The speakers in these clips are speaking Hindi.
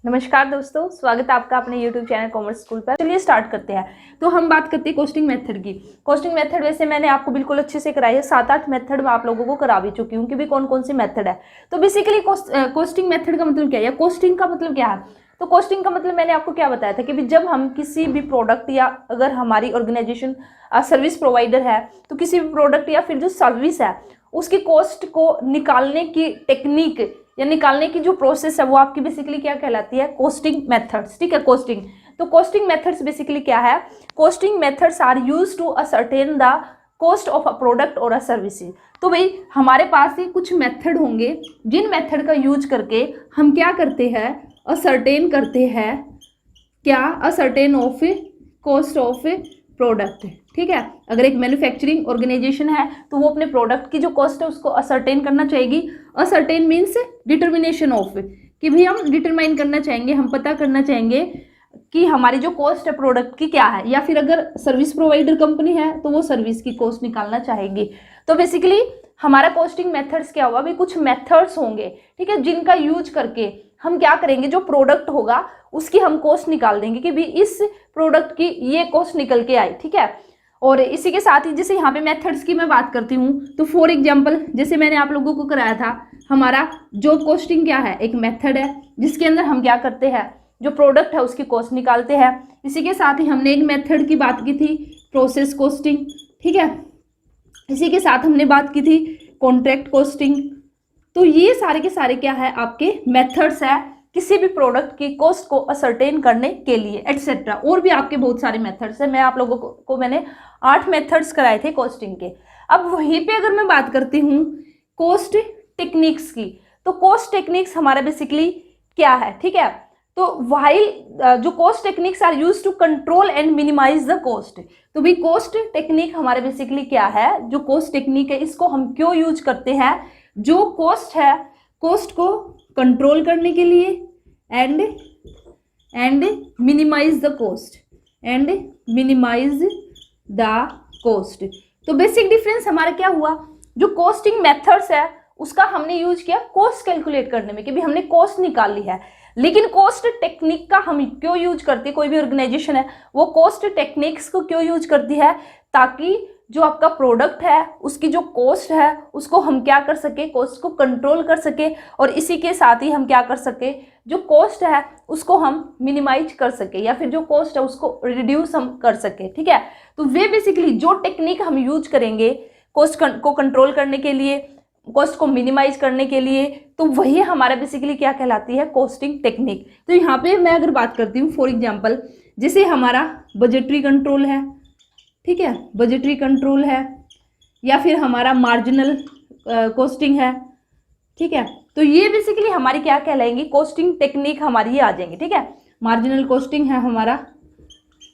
नमस्कार दोस्तों, स्वागत है आपका अपने YouTube चैनल कॉमर्स स्कूल पर। चलिए स्टार्ट करते हैं। तो हम बात करते हैं कोस्टिंग मेथड की। कोस्टिंग मेथड वैसे मैंने आपको बिल्कुल अच्छे से कराई है, 7-8 मेथड मैं आप लोगों को करा भी चुकी हूँ कि भी कौन कौन सी मेथड है। तो बेसिकली कोस्टिंग मेथड का मतलब क्या है या कोस्टिंग का मतलब क्या है। तो कोस्टिंग का मतलब मैंने आपको क्या बताया था कि भी जब हम किसी भी प्रोडक्ट या अगर हमारी ऑर्गेनाइजेशन सर्विस प्रोवाइडर है तो किसी भी प्रोडक्ट या फिर जो सर्विस है उसकी कॉस्ट को निकालने की टेक्निक या निकालने की जो प्रोसेस है वो आपकी बेसिकली क्या कहलाती है, कोस्टिंग मेथड्स। ठीक है, कोस्टिंग। तो कोस्टिंग मेथड्स बेसिकली क्या है, costing methods are used to ascertain the cost of a product और अ सर्विसेज। तो भाई हमारे पास ही कुछ मेथड होंगे जिन मेथड का यूज करके हम क्या करते हैं, असर्टेन करते हैं क्या, ascertain of cost of product. ठीक है, अगर एक मैन्युफैक्चरिंग ऑर्गेनाइजेशन है तो वो अपने प्रोडक्ट की जो कॉस्ट है उसको असर्टेन करना चाहेगी। असर्टेन मीन्स डिटर्मिनेशन ऑफ, कि भी हम डिटरमाइन करना चाहेंगे, हम पता करना चाहेंगे कि हमारी जो कॉस्ट है प्रोडक्ट की क्या है, या फिर अगर सर्विस प्रोवाइडर कंपनी है तो वो सर्विस की कॉस्ट निकालना चाहेगी। तो बेसिकली हमारा कॉस्टिंग मेथड्स क्या हुआ, भी कुछ मेथड्स होंगे, ठीक है, जिनका यूज करके हम क्या करेंगे, जो प्रोडक्ट होगा उसकी हम कॉस्ट निकाल देंगे कि भी इस प्रोडक्ट की ये कॉस्ट निकल के आई। ठीक है, और इसी के साथ ही जैसे यहाँ पे मेथड्स की मैं बात करती हूँ तो फॉर एग्जांपल जैसे मैंने आप लोगों को कराया था, हमारा जॉब कोस्टिंग क्या है, एक मेथड है जिसके अंदर हम क्या करते हैं, जो प्रोडक्ट है उसकी कॉस्ट निकालते हैं। इसी के साथ ही हमने एक मेथड की बात की थी, प्रोसेस कोस्टिंग। ठीक है, इसी के साथ हमने बात की थी कॉन्ट्रैक्ट कोस्टिंग। तो ये सारे के सारे क्या है, आपके मेथड्स है किसी भी प्रोडक्ट की कॉस्ट को असर्टेन करने के लिए, एटसेट्रा। और भी आपके बहुत सारे मेथड्स है, मैं आप लोगों को मैंने 8 मेथड्स कराए थे कॉस्टिंग के। अब वहीं पे अगर मैं बात करती हूँ कॉस्ट टेक्निक्स की, तो कॉस्ट टेक्निक्स हमारा बेसिकली क्या है। ठीक है, तो व्हाइल जो cost techniques are used to control and minimise the cost. तो भी कॉस्ट टेक्निक हमारे बेसिकली क्या है, जो कॉस्ट टेक्निक है इसको हम क्यों यूज करते हैं, जो कॉस्ट है कॉस्ट को कंट्रोल करने के लिए and minimise the cost, and minimise the cost. तो बेसिक डिफरेंस हमारा क्या हुआ, जो कॉस्टिंग मेथड्स है उसका हमने यूज किया कॉस्ट कैलकुलेट करने में कि भी हमने कॉस्ट निकाली है, लेकिन कॉस्ट टेक्निक का हम क्यों यूज करते हैं, कोई भी ऑर्गेनाइजेशन है वो कॉस्ट टेक्निक्स को क्यों यूज करती है, ताकि जो आपका प्रोडक्ट है उसकी जो कॉस्ट है उसको हम क्या कर सके, कॉस्ट को कंट्रोल कर सके, और इसी के साथ ही हम क्या कर सके, जो कॉस्ट है उसको हम मिनिमाइज कर सके, या फिर जो कॉस्ट है उसको रिड्यूस हम कर सके। ठीक है, तो वे बेसिकली जो टेक्निक हम यूज करेंगे कॉस्ट को कंट्रोल करने के लिए, कॉस्ट को मिनिमाइज करने के लिए, तो वही हमारा बेसिकली क्या कहलाती है, कॉस्टिंग टेक्निक। तो यहाँ पे मैं अगर बात करती हूँ फॉर एग्जांपल, जैसे हमारा बजटरी कंट्रोल है, ठीक है, बजटरी कंट्रोल है, या फिर हमारा मार्जिनल कॉस्टिंग है। ठीक है, तो ये बेसिकली हमारी क्या कहलाएंगी, कॉस्टिंग टेक्निक हमारी ये आ जाएंगी। ठीक है, मार्जिनल कॉस्टिंग है हमारा,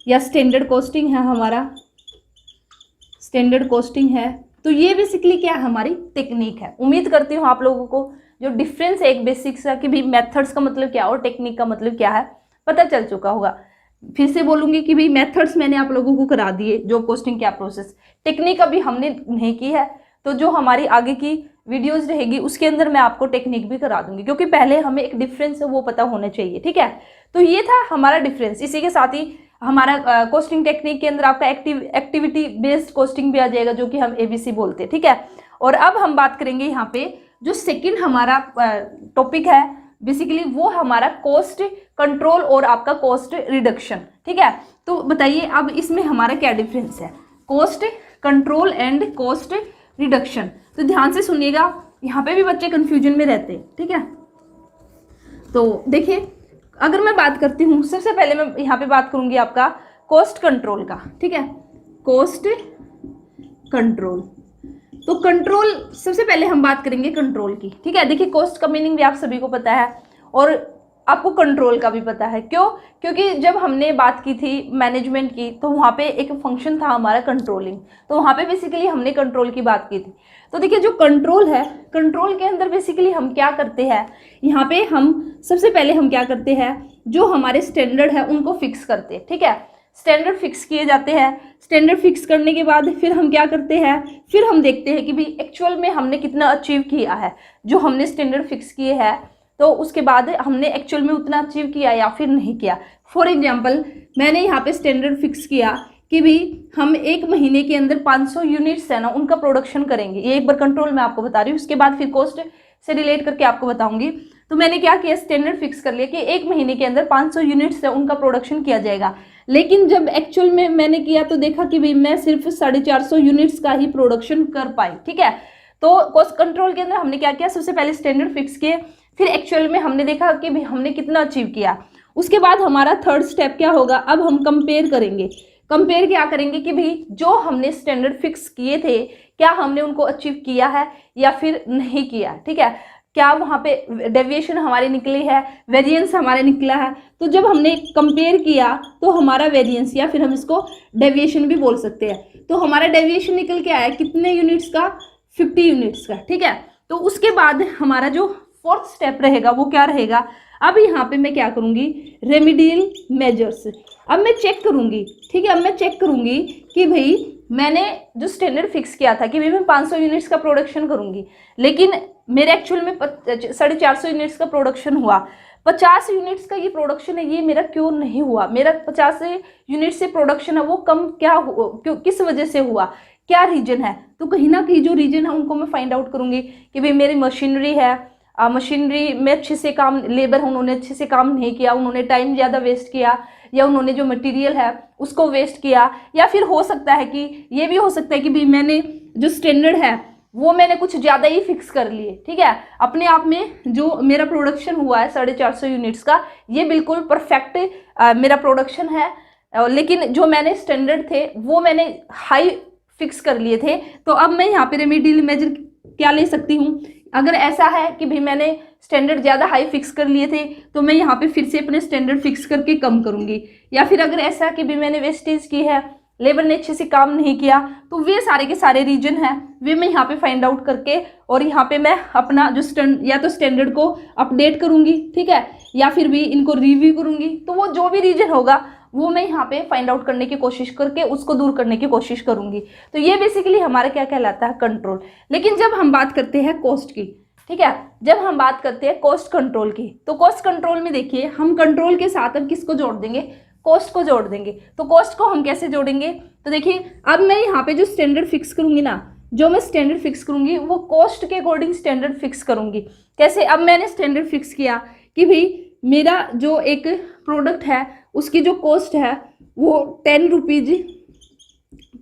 या स्टैंडर्ड कॉस्टिंग है हमारा, स्टैंडर्ड कॉस्टिंग है। तो ये बेसिकली क्या हमारी टेक्निक है। उम्मीद करती हूँ आप लोगों को जो डिफरेंस है एक बेसिक्स का कि भी मेथड्स का मतलब क्या और टेक्निक का मतलब क्या है पता चल चुका होगा। फिर से बोलूंगी कि भाई मेथड्स मैंने आप लोगों को करा दिए, जो कोस्टिंग क्या प्रोसेस, टेक्निक अभी हमने नहीं की है, तो जो हमारी आगे की वीडियोस रहेगी उसके अंदर मैं आपको टेक्निक भी करा दूंगी, क्योंकि पहले हमें एक डिफरेंस है वो पता होना चाहिए। ठीक है, तो ये था हमारा डिफरेंस। इसी के साथ ही हमारा कोस्टिंग टेक्निक के अंदर आपका एक्टिविटी बेस्ड कोस्टिंग भी आ जाएगा, जो कि हम ABC बोलते हैं। ठीक है, और अब हम बात करेंगे यहाँ पे जो सेकेंड हमारा टॉपिक है बेसिकली, वो हमारा कॉस्ट कंट्रोल और आपका कॉस्ट रिडक्शन। ठीक है, तो बताइए अब इसमें हमारा क्या डिफरेंस है, cost control and cost reduction. तो ध्यान से सुनिएगा, यहाँ पे भी बच्चे कंफ्यूजन में रहते हैं। ठीक है, तो देखिए अगर मैं बात करती हूँ, सबसे पहले मैं यहाँ पे बात करूंगी आपका कॉस्ट कंट्रोल का। ठीक है, कॉस्ट कंट्रोल, तो कंट्रोल सबसे पहले हम बात करेंगे कंट्रोल की। ठीक है, देखिए कॉस्ट का मीनिंग भी आप सभी को पता है और आपको कंट्रोल का भी पता है। क्यों, क्योंकि जब हमने बात की थी मैनेजमेंट की तो वहाँ पे एक फंक्शन था हमारा कंट्रोलिंग, तो वहाँ पे बेसिकली हमने कंट्रोल की बात की थी। तो देखिए जो कंट्रोल है, कंट्रोल के अंदर बेसिकली हम क्या करते हैं, यहाँ पे हम सबसे पहले हम क्या करते हैं, जो हमारे स्टैंडर्ड है उनको फिक्स करते हैं। ठीक है, स्टैंडर्ड फिक्स किए जाते हैं, स्टैंडर्ड फिक्स करने के बाद फिर हम क्या करते हैं, फिर हम देखते हैं कि भाई एक्चुअल में हमने कितना अचीव किया है जो हमने स्टैंडर्ड फिक्स किए हैं। तो उसके बाद हमने एक्चुअल में उतना अचीव किया या फिर नहीं किया। फॉर एग्जाम्पल मैंने यहाँ पे स्टैंडर्ड फिक्स किया कि भी हम एक महीने के अंदर 500 यूनिट्स है ना उनका प्रोडक्शन करेंगे। ये एक बार कंट्रोल मैं आपको बता रही हूँ, उसके बाद फिर कॉस्ट से रिलेट करके आपको बताऊंगी। तो मैंने क्या किया, स्टैंडर्ड फिक्स कर लिया कि एक महीने के अंदर 500 यूनिट्स है उनका प्रोडक्शन किया जाएगा। लेकिन जब एक्चुअल में मैंने किया तो देखा कि भाई मैं सिर्फ 450 यूनिट्स का ही प्रोडक्शन कर पाई। ठीक है, तो कॉस्ट कंट्रोल के अंदर हमने क्या किया, सबसे पहले स्टैंडर्ड फिक्स किए, फिर एक्चुअल में हमने देखा कि भाई हमने कितना अचीव किया। उसके बाद हमारा थर्ड स्टेप क्या होगा, अब हम कंपेयर करेंगे। कंपेयर क्या करेंगे कि भाई जो हमने स्टैंडर्ड फिक्स किए थे क्या हमने उनको अचीव किया है या फिर नहीं किया। ठीक है, क्या वहाँ पे डेविएशन हमारी निकली है, वेरिएंस हमारे निकला है। तो जब हमने कंपेयर किया तो हमारा वेरिएंस या फिर हम इसको डेविएशन भी बोल सकते हैं, तो हमारा डेविएशन निकल के आया कितने यूनिट्स का, 50 यूनिट्स का। ठीक है, तो उसके बाद हमारा जो फोर्थ स्टेप रहेगा वो क्या रहेगा, अब यहाँ पे मैं क्या करूँगी, रेमिडियल मेजर्स। अब मैं चेक करूँगी, ठीक है, अब मैं चेक करूँगी कि भाई मैंने जो स्टैंडर्ड फिक्स किया था कि भाई मैं 500 यूनिट्स का प्रोडक्शन करूँगी, लेकिन मेरे एक्चुअल में 450 यूनिट्स का प्रोडक्शन हुआ। 50 यूनिट्स का ये प्रोडक्शन है, ये मेरा क्यों नहीं हुआ, मेरा 50 यूनिट से प्रोडक्शन है वो कम क्या हुआ, क्यों, किस वजह से हुआ, क्या रीजन है। तो कहीं ना कहीं जो रीजन है उनको मैं फाइंड आउट करूँगी कि भाई मेरी मशीनरी है, मशीनरी में अच्छे से काम, लेबर उन्होंने अच्छे से काम नहीं किया, उन्होंने टाइम ज़्यादा वेस्ट किया, या उन्होंने जो मटेरियल है उसको वेस्ट किया, या फिर हो सकता है कि ये भी हो सकता है कि भी मैंने जो स्टैंडर्ड है वो मैंने कुछ ज़्यादा ही फिक्स कर लिए। ठीक है, अपने आप में जो मेरा प्रोडक्शन हुआ है 450 यूनिट्स का, ये बिल्कुल परफेक्ट मेरा प्रोडक्शन है, लेकिन जो मैंने स्टैंडर्ड थे वो मैंने हाई फिक्स कर लिए थे। तो अब मैं यहाँ पे रेमेडियल मेजर क्या ले सकती हूँ, अगर ऐसा है कि भाई मैंने स्टैंडर्ड ज़्यादा हाई फिक्स कर लिए थे तो मैं यहाँ पे फिर से अपने स्टैंडर्ड फिक्स करके कम करूँगी, या फिर अगर ऐसा कि भाई मैंने वेस्टेज की है, लेबर ने अच्छे से काम नहीं किया, तो वे सारे के सारे रीजन हैं वे मैं यहाँ पे फाइंड आउट करके और यहाँ पे मैं अपना जो या तो स्टैंडर्ड को अपडेट करूँगी, ठीक है, या फिर भी इनको रिव्यू करूँगी। तो वो जो भी रीजन होगा वो मैं यहाँ पे फाइंड आउट करने की कोशिश करके उसको दूर करने की कोशिश करूँगी। तो ये बेसिकली हमारा क्या कहलाता है, कंट्रोल। लेकिन जब हम बात करते हैं कॉस्ट की, ठीक है, जब हम बात करते हैं कॉस्ट कंट्रोल की, तो कॉस्ट कंट्रोल में देखिए हम कंट्रोल के साथ अब किसको जोड़ देंगे, कॉस्ट को जोड़ देंगे। तो कॉस्ट को हम कैसे जोड़ेंगे, तो देखिए अब मैं यहाँ पे जो स्टैंडर्ड फिक्स करूंगी ना, जो मैं स्टैंडर्ड फिक्स करूंगी वो कॉस्ट के अकॉर्डिंग स्टैंडर्ड फिक्स करूंगी। कैसे, अब मैंने स्टैंडर्ड फिक्स किया कि भाई मेरा जो एक प्रोडक्ट है उसकी जो कॉस्ट है वो 10 रुपीज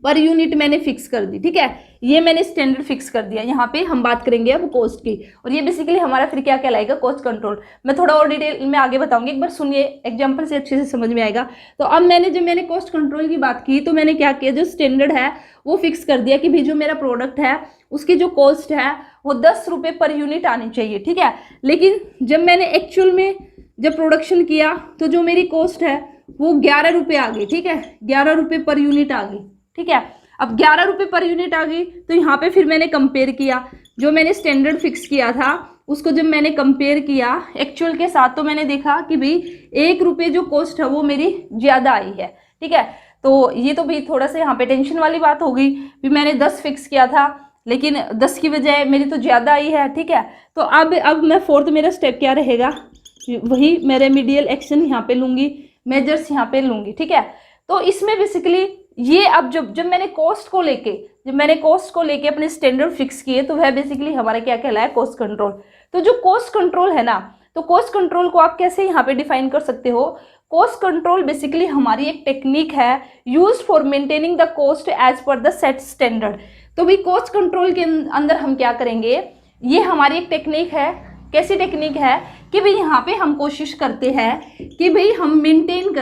पर यूनिट मैंने फिक्स कर दी। ठीक है, ये मैंने स्टैंडर्ड फिक्स कर दिया। यहाँ पे हम बात करेंगे अब कॉस्ट की, और ये बेसिकली हमारा फिर क्या कहलाएगा, कॉस्ट कंट्रोल। मैं थोड़ा और डिटेल में आगे बताऊंगी, एक बार सुनिए, एग्जांपल से अच्छे से समझ में आएगा। तो अब मैंने कॉस्ट कंट्रोल की बात की तो मैंने क्या किया, जो स्टैंडर्ड है वो फिक्स कर दिया कि भाई जो मेरा प्रोडक्ट है उसकी जो कॉस्ट है वो 10 रुपये पर यूनिट आनी चाहिए। ठीक है, लेकिन जब मैंने एक्चुअल में जब प्रोडक्शन किया तो जो मेरी कॉस्ट है वो 11 रुपये आ गई। ठीक है, 11 रुपये पर यूनिट आ गई। ठीक है, अब 11 रुपये पर यूनिट आ गई तो यहाँ पे फिर मैंने कंपेयर किया, जो मैंने स्टैंडर्ड फिक्स किया था उसको जब मैंने कंपेयर किया एक्चुअल के साथ, तो मैंने देखा कि भाई 1 रुपये जो कॉस्ट है वो मेरी ज़्यादा आई है। ठीक है, तो ये तो भाई थोड़ा सा यहाँ पे टेंशन वाली बात हो गई, भी मैंने 10 फिक्स किया था लेकिन 10 की बजाय मेरी तो ज़्यादा आई है। ठीक है, तो अब मैं फोर्थ मेरा स्टेप क्या रहेगा, वही मैं रेमिडियल एक्शन यहाँ पे लूँगी, मेजर्स यहाँ पे लूँगी। ठीक है, तो इसमें बेसिकली ये अब जब मैंने कॉस्ट को लेके अपने स्टैंडर्ड फिक्स किए तो वह बेसिकली हमारा क्या कहलाया, कॉस्ट कंट्रोल। तो जो कॉस्ट कंट्रोल है ना, तो कॉस्ट कंट्रोल को आप कैसे यहाँ पे डिफाइन कर सकते हो, कॉस्ट कंट्रोल बेसिकली हमारी एक टेक्निक है used for maintaining the cost as per the set standard. तो भाई कॉस्ट कंट्रोल के अंदर हम क्या करेंगे, ये हमारी एक टेक्निक है। कैसी टेक्निक है कि भाई यहाँ पे हम कोशिश करते हैं कि भाई हम मेंटेन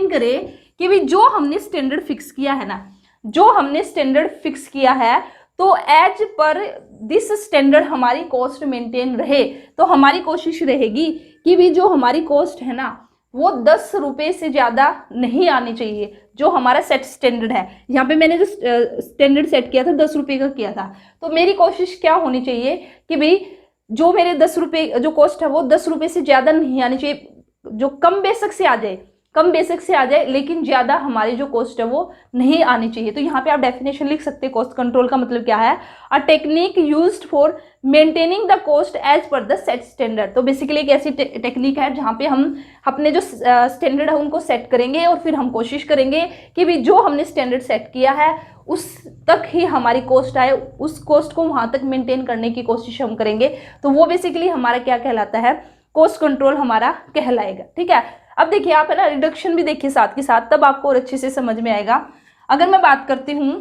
करें कि भाई जो हमने स्टैंडर्ड फिक्स किया है ना, जो हमने स्टैंडर्ड फिक्स किया है तो एज पर दिस स्टैंडर्ड हमारी कॉस्ट मेंटेन रहे। तो हमारी कोशिश रहेगी कि भाई जो हमारी कॉस्ट है ना वो 10 रुपये से ज़्यादा नहीं आनी चाहिए, जो हमारा सेट स्टैंडर्ड है। यहाँ पे मैंने जो स्टैंडर्ड सेट किया था 10 रुपये का किया था, तो मेरी कोशिश क्या होनी चाहिए कि भाई जो मेरे 10 रुपये जो कॉस्ट है वो 10 रुपये से ज़्यादा नहीं आनी चाहिए, जो कम बेशक से आ जाए, कम बेसिक से आ जाए, लेकिन ज्यादा हमारी जो कॉस्ट है वो नहीं आनी चाहिए। तो यहाँ पे आप डेफिनेशन लिख सकते हैं कॉस्ट कंट्रोल का मतलब क्या है, a technique used for maintaining the cost as per the set standard. तो बेसिकली एक ऐसी टेक्निक है जहाँ पे हम अपने जो स्टैंडर्ड है उनको सेट करेंगे और फिर हम कोशिश करेंगे कि भी जो हमने स्टैंडर्ड सेट किया है उस तक ही हमारी कॉस्ट आए, उस कॉस्ट को वहां तक मेंटेन करने की कोशिश हम करेंगे। तो वो बेसिकली हमारा क्या कहलाता है, कॉस्ट कंट्रोल हमारा कहलाएगा। ठीक है, अब देखिए आप है ना रिडक्शन भी देखिए साथ के साथ, तब आपको और अच्छे से समझ में आएगा। अगर मैं बात करती हूँ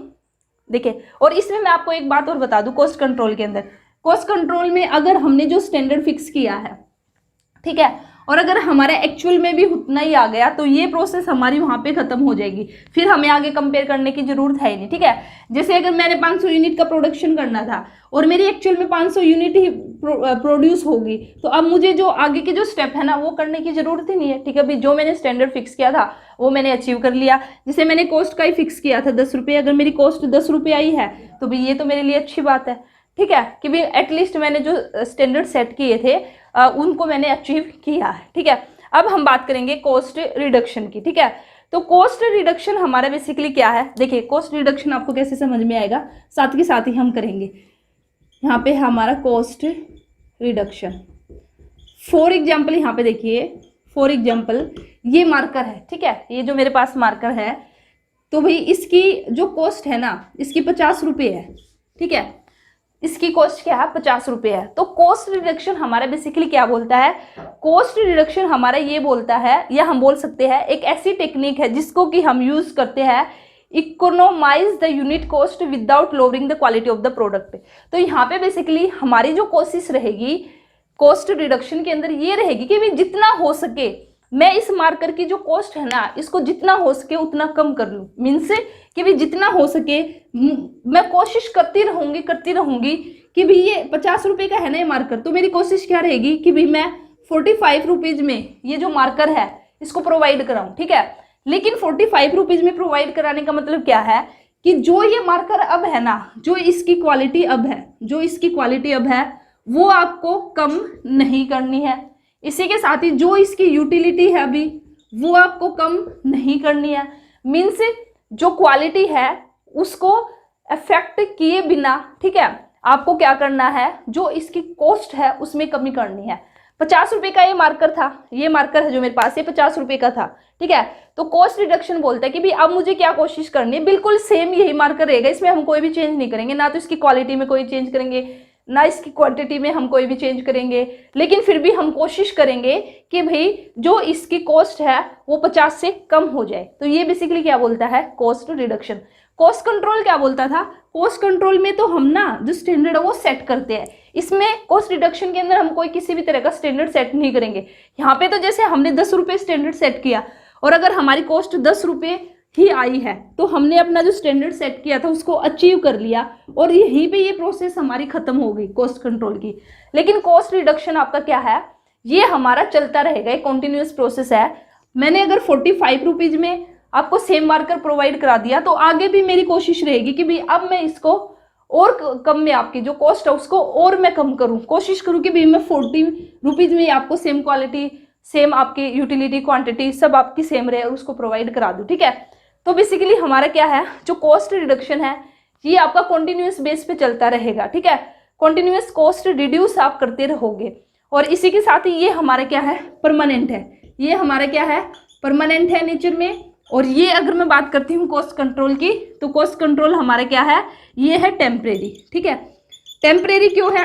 देखिए, और इसमें मैं आपको एक बात और बता दूं, कॉस्ट कंट्रोल के अंदर, कॉस्ट कंट्रोल में अगर हमने जो स्टैंडर्ड फिक्स किया है, ठीक है, और अगर हमारे एक्चुअल में भी उतना ही आ गया तो ये प्रोसेस हमारी वहां पे खत्म हो जाएगी, फिर हमें आगे कंपेयर करने की जरूरत है ही नहीं। ठीक है, जैसे अगर मैंने 500 यूनिट का प्रोडक्शन करना था और मेरी एक्चुअल में 500 यूनिट ही प्रोड्यूस होगी, तो अब मुझे जो आगे के जो स्टेप है ना वो करने की जरूरत ही नहीं है। ठीक है, अभी जो मैंने स्टैंडर्ड फिक्स किया था वो मैंने अचीव कर लिया। जैसे मैंने कॉस्ट का ही फिक्स किया था 10 रुपये, अगर मेरी कॉस्ट 10 रुपये आई है तो भाई ये तो मेरे लिए अच्छी बात है। ठीक है, कि भाई एटलीस्ट मैंने जो स्टैंडर्ड सेट किए थे उनको मैंने अचीव किया है। ठीक है, अब हम बात करेंगे कॉस्ट रिडक्शन की। ठीक है, तो कॉस्ट रिडक्शन हमारा बेसिकली क्या है, देखिए कॉस्ट रिडक्शन आपको कैसे समझ में आएगा, साथ के साथ ही हम करेंगे। यहाँ पे हमारा कॉस्ट रिडक्शन, फॉर एग्जाम्पल यहाँ पे देखिए, फॉर एग्जाम्पल ये मार्कर है। ठीक है, ये जो मेरे पास मार्कर है, तो भाई इसकी जो कॉस्ट है ना इसकी 50 रुपये है। ठीक है, इसकी कॉस्ट क्या है, 50 रुपये है। तो कॉस्ट रिडक्शन हमारा बेसिकली क्या बोलता है, कॉस्ट रिडक्शन हमारा ये बोलता है, या हम बोल सकते हैं एक ऐसी टेक्निक है जिसको कि हम यूज करते हैं economise the unit cost without lowering the quality of the product. तो यहाँ पे बेसिकली हमारी जो कोशिश रहेगी कॉस्ट रिडक्शन के अंदर ये रहेगी कि भी जितना हो सके मैं इस मार्कर की जो कॉस्ट है ना इसको जितना हो सके उतना कम कर लूँ। मीन्स कि भी जितना हो सके मैं कोशिश करती रहूंगी कि भी ये 50 रुपये का है ना ये मार्कर, तो मेरी कोशिश क्या रहेगी कि भी मैं 45 रुपीज में ये जो मार्कर है इसको प्रोवाइड कराऊं। ठीक है, लेकिन 45 रुपीज में प्रोवाइड कराने का मतलब क्या है कि जो ये मार्कर अब है ना, जो इसकी क्वालिटी अब है वो आपको कम नहीं करनी है। इसी के साथ ही जो इसकी यूटिलिटी है अभी वो आपको कम नहीं करनी है। मीन्स जो क्वालिटी है उसको अफेक्ट किए बिना, ठीक है, आपको क्या करना है, जो इसकी कॉस्ट है उसमें कमी करनी है। 50 रुपये का ये मार्कर था, ये मार्कर है जो मेरे पास, ये 50 रुपये का था। ठीक है, तो कॉस्ट रिडक्शन बोलता है कि भाई अब मुझे क्या कोशिश करनी है, बिल्कुल सेम यही मार्कर रहेगा, इसमें हम कोई भी चेंज नहीं करेंगे, ना तो इसकी क्वालिटी में कोई चेंज करेंगे ना इसकी क्वांटिटी में हम कोई भी चेंज करेंगे, लेकिन फिर भी हम कोशिश करेंगे कि भाई जो इसकी कॉस्ट है वो 50 से कम हो जाए। तो ये बेसिकली क्या बोलता है, कॉस्ट रिडक्शन। कॉस्ट कंट्रोल क्या बोलता था, कॉस्ट कंट्रोल में तो हम ना जो स्टैंडर्ड है वो सेट करते हैं, इसमें कॉस्ट रिडक्शन के अंदर हम कोई किसी भी तरह का स्टैंडर्ड सेट नहीं करेंगे। यहाँ पे तो जैसे हमने 10 रुपये स्टैंडर्ड सेट किया और अगर हमारी कॉस्ट 10 रुपये ही आई है तो हमने अपना जो स्टैंडर्ड सेट किया था उसको अचीव कर लिया और यहीं पे ये प्रोसेस हमारी खत्म हो गई कॉस्ट कंट्रोल की। लेकिन कॉस्ट रिडक्शन आपका क्या है, ये हमारा चलता रहेगा, एक कॉन्टिन्यूअस प्रोसेस है। मैंने अगर 45 रुपीज में आपको सेम मार्कर प्रोवाइड करा दिया तो आगे भी मेरी कोशिश रहेगी कि भाई अब मैं इसको और कम में आपकी जो कॉस्ट है उसको और मैं कम करूं, कोशिश करूं कि भाई मैं 40 रुपीज में आपको सेम क्वालिटी, सेम आपकी यूटिलिटी, क्वांटिटी सब आपकी सेम रहे और उसको प्रोवाइड करा दूं। ठीक है, तो बेसिकली हमारा क्या है, जो कॉस्ट रिडक्शन है ये आपका कॉन्टिन्यूअस बेस पे चलता रहेगा। ठीक है, कॉन्टिन्यूअस कॉस्ट रिड्यूस आप करते रहोगे और इसी के साथ ही ये हमारा क्या है, परमानेंट है, ये हमारा क्या है, परमानेंट है नेचर में। और ये अगर मैं बात करती हूँ कॉस्ट कंट्रोल की, तो कॉस्ट कंट्रोल हमारा क्या है, ये है टेम्परेरी। ठीक है, टेम्परेरी क्यों है,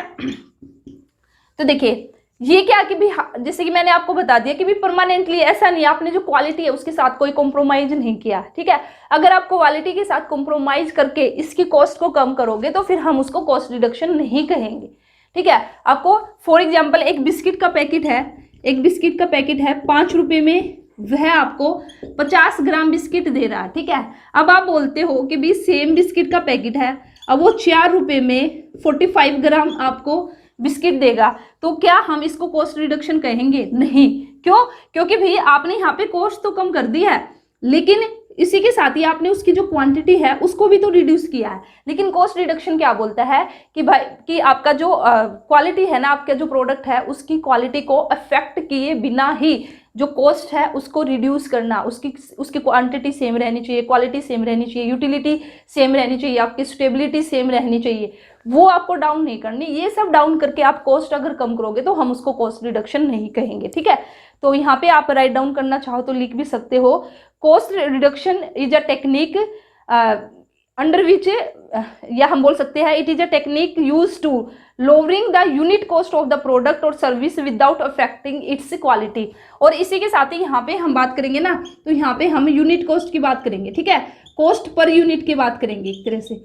तो देखिए ये क्या कि भी जैसे कि मैंने आपको बता दिया कि भी परमानेंटली ऐसा नहीं, आपने जो क्वालिटी है उसके साथ कोई कॉम्प्रोमाइज नहीं किया। ठीक है, अगर आप क्वालिटी के साथ कॉम्प्रोमाइज करके इसकी कॉस्ट को कम करोगे तो फिर हम उसको कॉस्ट रिडक्शन नहीं कहेंगे। ठीक है, आपको फॉर एग्जांपल एक बिस्किट का पैकेट है 5 रुपये में, वह आपको 50 ग्राम बिस्किट दे रहा है। ठीक है, अब आप बोलते हो कि भी सेम बिस्किट का पैकेट है, अब वो 4 रुपये में 45 ग्राम आपको बिस्किट देगा, तो क्या हम इसको कॉस्ट रिडक्शन कहेंगे, नहीं। क्यों, क्योंकि भाई आपने यहाँ पे कॉस्ट तो कम कर दी है लेकिन इसी के साथ ही आपने उसकी जो क्वांटिटी है उसको भी तो रिड्यूस किया है। लेकिन कॉस्ट रिडक्शन क्या बोलता है कि भाई कि आपका जो क्वालिटी है ना, आपका जो प्रोडक्ट है उसकी क्वालिटी को अफेक्ट किए बिना ही जो कॉस्ट है उसको रिड्यूस करना, उसकी क्वांटिटी सेम रहनी चाहिए, क्वालिटी सेम रहनी चाहिए, यूटिलिटी सेम रहनी चाहिए, आपकी स्टेबिलिटी सेम रहनी चाहिए, वो आपको डाउन नहीं करनी। ये सब डाउन करके आप कॉस्ट अगर कम करोगे तो हम उसको कॉस्ट रिडक्शन नहीं कहेंगे, ठीक है। तो यहाँ पे आप राइट डाउन करना चाहो तो लिख भी सकते हो, cost reduction is a technique under which, या हम बोल सकते हैं it is a technique use to lowering the unit cost of the product और service without affecting its quality. और इसी के साथ ही यहाँ पे हम बात करेंगे ना, तो यहाँ पे हम यूनिट कॉस्ट की बात करेंगे, ठीक है, कॉस्ट पर यूनिट की बात करेंगे। एक तरह से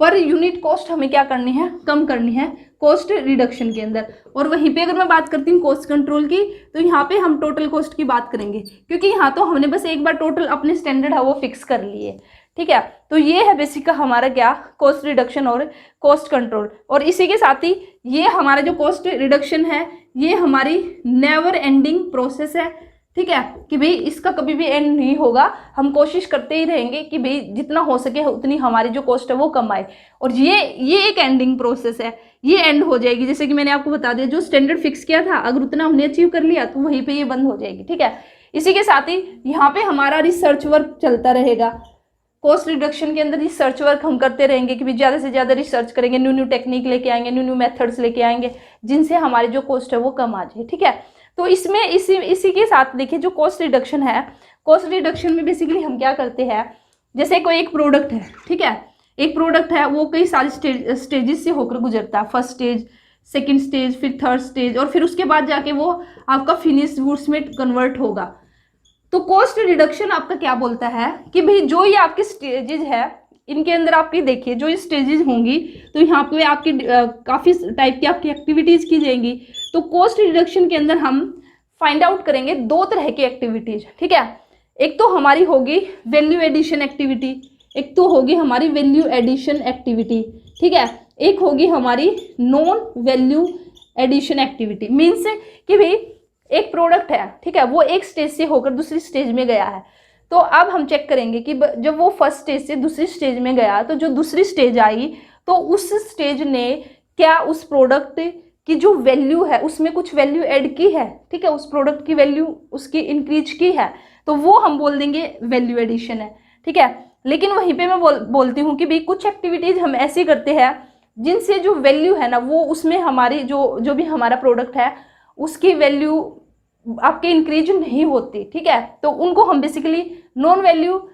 पर यूनिट कॉस्ट हमें क्या करनी है, कम करनी है कॉस्ट रिडक्शन के अंदर। और वहीं पे अगर मैं बात करती हूँ कॉस्ट कंट्रोल की, तो यहाँ पे हम टोटल कॉस्ट की बात करेंगे, क्योंकि यहाँ तो हमने बस एक बार टोटल अपने स्टैंडर्ड है वो फिक्स कर लिए, ठीक है। तो ये है बेसिक का हमारा क्या, कॉस्ट रिडक्शन और कॉस्ट कंट्रोल। और इसी के साथ ही ये हमारा जो कॉस्ट रिडक्शन है ये हमारी नेवर एंडिंग प्रोसेस है, ठीक है, कि भाई इसका कभी भी एंड नहीं होगा, हम कोशिश करते ही रहेंगे कि भाई जितना हो सके उतनी हमारी जो कॉस्ट है वो कम आए। और ये एक एंडिंग प्रोसेस है, ये एंड हो जाएगी, जैसे कि मैंने आपको बता दिया, जो स्टैंडर्ड फिक्स किया था अगर उतना हमने अचीव कर लिया तो वहीं पे ये बंद हो जाएगी, ठीक है। इसी के साथ ही यहाँ पे हमारा रिसर्च वर्क चलता रहेगा, कॉस्ट रिडक्शन के अंदर रिसर्च वर्क हम करते रहेंगे कि भी ज़्यादा से ज़्यादा रिसर्च करेंगे, न्यू टेक्निक लेके आएंगे, न्यू मेथड्स लेके आएंगे जिनसे हमारी जो कॉस्ट है वो कम आ जाए, ठीक है। तो इसमें इसी के साथ देखिए जो कॉस्ट रिडक्शन है, कॉस्ट रिडक्शन में बेसिकली हम क्या करते हैं, जैसे कोई एक प्रोडक्ट है, ठीक है, एक प्रोडक्ट है वो कई सारे स्टेजेस से होकर गुजरता है, फर्स्ट स्टेज, सेकेंड स्टेज, फिर थर्ड स्टेज, और फिर उसके बाद जाके वो आपका फिनिश गुड्स में कन्वर्ट होगा। तो कॉस्ट रिडक्शन आपका क्या बोलता है कि भाई जो ये आपके स्टेजेस है इनके अंदर आपकी देखिए जो स्टेजेस होंगी, तो यहाँ पे आपकी काफ़ी टाइप की आपकी एक्टिविटीज़ की जाएंगी। तो कॉस्ट रिडक्शन के अंदर हम फाइंड आउट करेंगे दो तरह की एक्टिविटीज, ठीक है। एक तो हमारी होगी वैल्यू एडिशन एक्टिविटी, एक तो होगी हमारी वैल्यू एडिशन एक्टिविटी, ठीक है, एक होगी हमारी non value addition activity. Means कि भाई एक प्रोडक्ट है, ठीक है, वो एक स्टेज से होकर दूसरी स्टेज में गया है, तो अब हम चेक करेंगे कि जब वो फर्स्ट स्टेज से दूसरी स्टेज में गया तो जो दूसरी स्टेज आई तो उस स्टेज ने क्या उस प्रोडक्ट की जो वैल्यू है उसमें कुछ वैल्यू ऐड की है, ठीक है, उस प्रोडक्ट की वैल्यू उसकी इंक्रीज की है, तो वो हम बोल देंगे वैल्यू एडिशन है, ठीक है। लेकिन वहीं पे मैं बोलती हूँ कि भाई कुछ एक्टिविटीज हम ऐसी करते हैं जिनसे जो वैल्यू है ना वो उसमें हमारी जो भी हमारा प्रोडक्ट है उसकी वैल्यू आपके इंक्रीज नहीं होती, ठीक है, तो उनको हम basically non value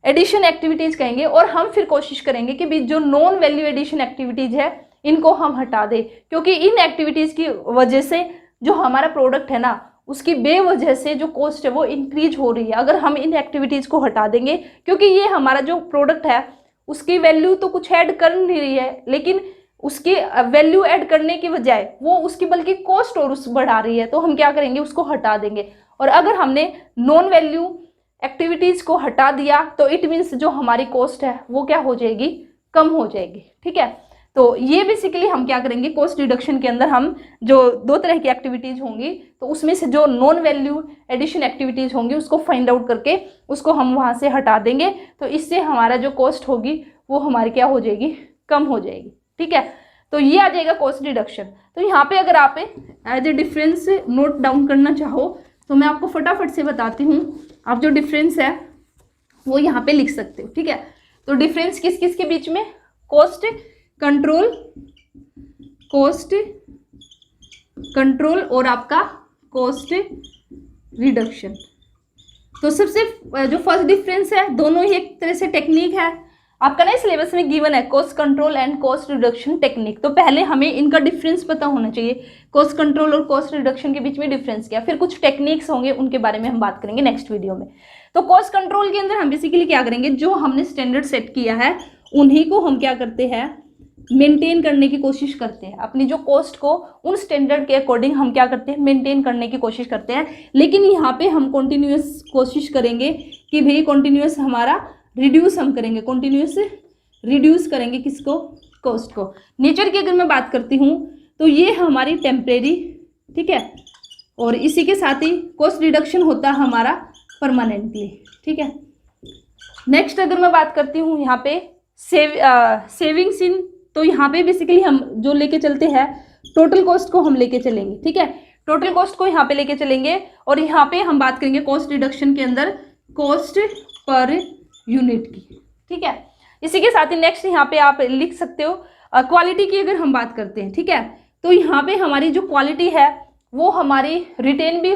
addition activities कहेंगे। और हम फिर कोशिश करेंगे कि भी जो नॉन वैल्यू एडिशन एक्टिविटीज है इनको हम हटा दें, क्योंकि इन एक्टिविटीज की वजह से जो हमारा प्रोडक्ट है ना उसकी बेवजह से जो कॉस्ट है वो इंक्रीज हो रही है। अगर हम इन एक्टिविटीज को हटा देंगे, क्योंकि ये हमारा जो प्रोडक्ट है उसकी वैल्यू तो कुछ ऐड कर नहीं रही है, लेकिन उसकी वैल्यू ऐड करने की बजाय वो उसकी बल्कि कॉस्ट और उस बढ़ा रही है, तो हम क्या करेंगे उसको हटा देंगे। और अगर हमने नॉन वैल्यू एक्टिविटीज को हटा दिया तो इट मीन्स जो हमारी कॉस्ट है वो क्या हो जाएगी, कम हो जाएगी, ठीक है। तो ये बेसिकली हम क्या करेंगे कॉस्ट रिडक्शन के अंदर हम जो दो तरह की एक्टिविटीज होंगी तो उसमें से जो नॉन वैल्यू एडिशन एक्टिविटीज होंगी उसको फाइंड आउट करके उसको हम वहाँ से हटा देंगे, तो इससे हमारा जो कॉस्ट होगी वो हमारी क्या हो जाएगी, कम हो जाएगी, ठीक है। तो ये आ जाएगा कॉस्ट रिडक्शन। तो यहाँ पे अगर आप as a difference note down करना चाहो तो मैं आपको फटाफट से बताती हूँ, आप जो डिफरेंस है वो यहाँ पे लिख सकते हो, ठीक है। तो डिफरेंस किस किस के बीच में, कॉस्ट कंट्रोल और आपका कॉस्ट रिडक्शन। तो सबसे जो फर्स्ट डिफरेंस है दोनों ही एक तरह से टेक्निक है, आपका ना सिलेबस में गिवन है cost control and cost reduction technique. तो पहले हमें इनका डिफरेंस पता होना चाहिए, कॉस्ट कंट्रोल और कॉस्ट रिडक्शन के बीच में डिफरेंस क्या, फिर कुछ टेक्निक्स होंगे उनके बारे में हम बात करेंगे नेक्स्ट वीडियो में। तो कॉस्ट कंट्रोल के अंदर हम बेसिकली क्या करेंगे, जो हमने स्टैंडर्ड सेट किया है उन्हीं को हम क्या करते हैं, मेंटेन करने की कोशिश करते हैं, अपनी जो कॉस्ट को उन स्टैंडर्ड के अकॉर्डिंग हम क्या करते हैं, मेंटेन करने की कोशिश करते हैं। लेकिन यहाँ पे हम कॉन्टिन्यूस कोशिश करेंगे कि भाई कॉन्टिन्यूस हमारा रिड्यूस हम करेंगे, कॉन्टिन्यूस रिड्यूस करेंगे किसको, कॉस्ट को। नेचर की अगर मैं बात करती हूँ तो ये हमारी टेम्परेरी, ठीक है, और इसी के साथ ही कॉस्ट रिडक्शन होता है हमारा परमानेंटली, ठीक है। नेक्स्ट अगर मैं बात करती हूँ यहाँ पे सेविंग्स इन, तो यहाँ पे बेसिकली हम जो लेके चलते हैं टोटल कॉस्ट को हम लेके चलेंगे, ठीक है। टोटल कॉस्ट को यहाँ पे लेके चलेंगे और यहाँ पे हम बात करेंगे कॉस्ट रिडक्शन के अंदर कॉस्ट पर यूनिट की, ठीक है। इसी के साथ ही नेक्स्ट यहाँ पे आप लिख सकते हो क्वालिटी की अगर हम बात करते हैं, ठीक है, तो यहाँ पे हमारी जो क्वालिटी है वो हमारी रिटेन भी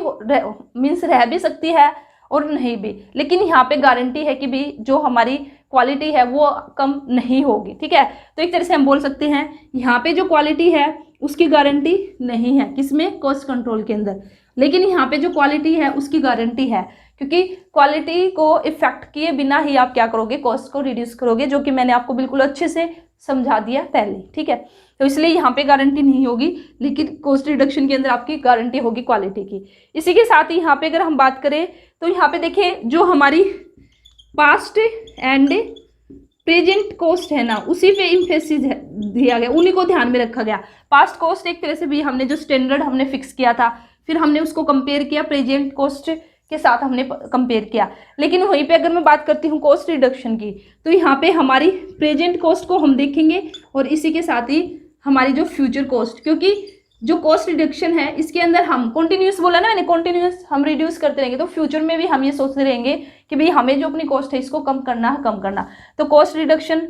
मीन्स रह भी सकती है और नहीं भी, लेकिन यहाँ पे गारंटी है कि भी जो हमारी क्वालिटी है वो कम नहीं होगी, ठीक है। तो एक तरह से हम बोल सकते हैं यहाँ पे जो क्वालिटी है उसकी गारंटी नहीं है, किसमें, कॉस्ट कंट्रोल के अंदर, लेकिन यहाँ पे जो क्वालिटी है उसकी गारंटी है, क्योंकि क्वालिटी को इफेक्ट किए बिना ही आप क्या करोगे, कॉस्ट को रिड्यूस करोगे, जो कि मैंने आपको बिल्कुल अच्छे से समझा दिया पहले, ठीक है। तो इसलिए यहाँ पे गारंटी नहीं होगी, लेकिन कॉस्ट रिडक्शन के अंदर आपकी गारंटी होगी क्वालिटी की। इसी के साथ ही यहाँ पे अगर हम बात करें तो यहाँ पे देखिए जो हमारी पास्ट एंड प्रेजेंट कॉस्ट है ना, उसी पे इम्फेसिस दिया गया, उन्हीं को ध्यान में रखा गया। पास्ट कॉस्ट एक तरह से भी हमने जो स्टैंडर्ड हमने फिक्स किया था, फिर हमने उसको कंपेयर किया प्रेजेंट कॉस्ट के साथ हमने कंपेयर किया, लेकिन वहीं पे अगर मैं बात करती हूँ कॉस्ट रिडक्शन की, तो यहाँ पे हमारी प्रेजेंट कॉस्ट को हम देखेंगे और इसी के साथ ही हमारी जो फ्यूचर कॉस्ट, क्योंकि जो कॉस्ट रिडक्शन है इसके अंदर हम कंटिन्यूस बोला ना मैंने, कंटिन्यूस हम रिड्यूस करते रहेंगे, तो फ्यूचर में भी हम ये सोचते रहेंगे कि भाई हमें जो अपनी कॉस्ट है इसको कम करना है, कम करना। तो कॉस्ट रिडक्शन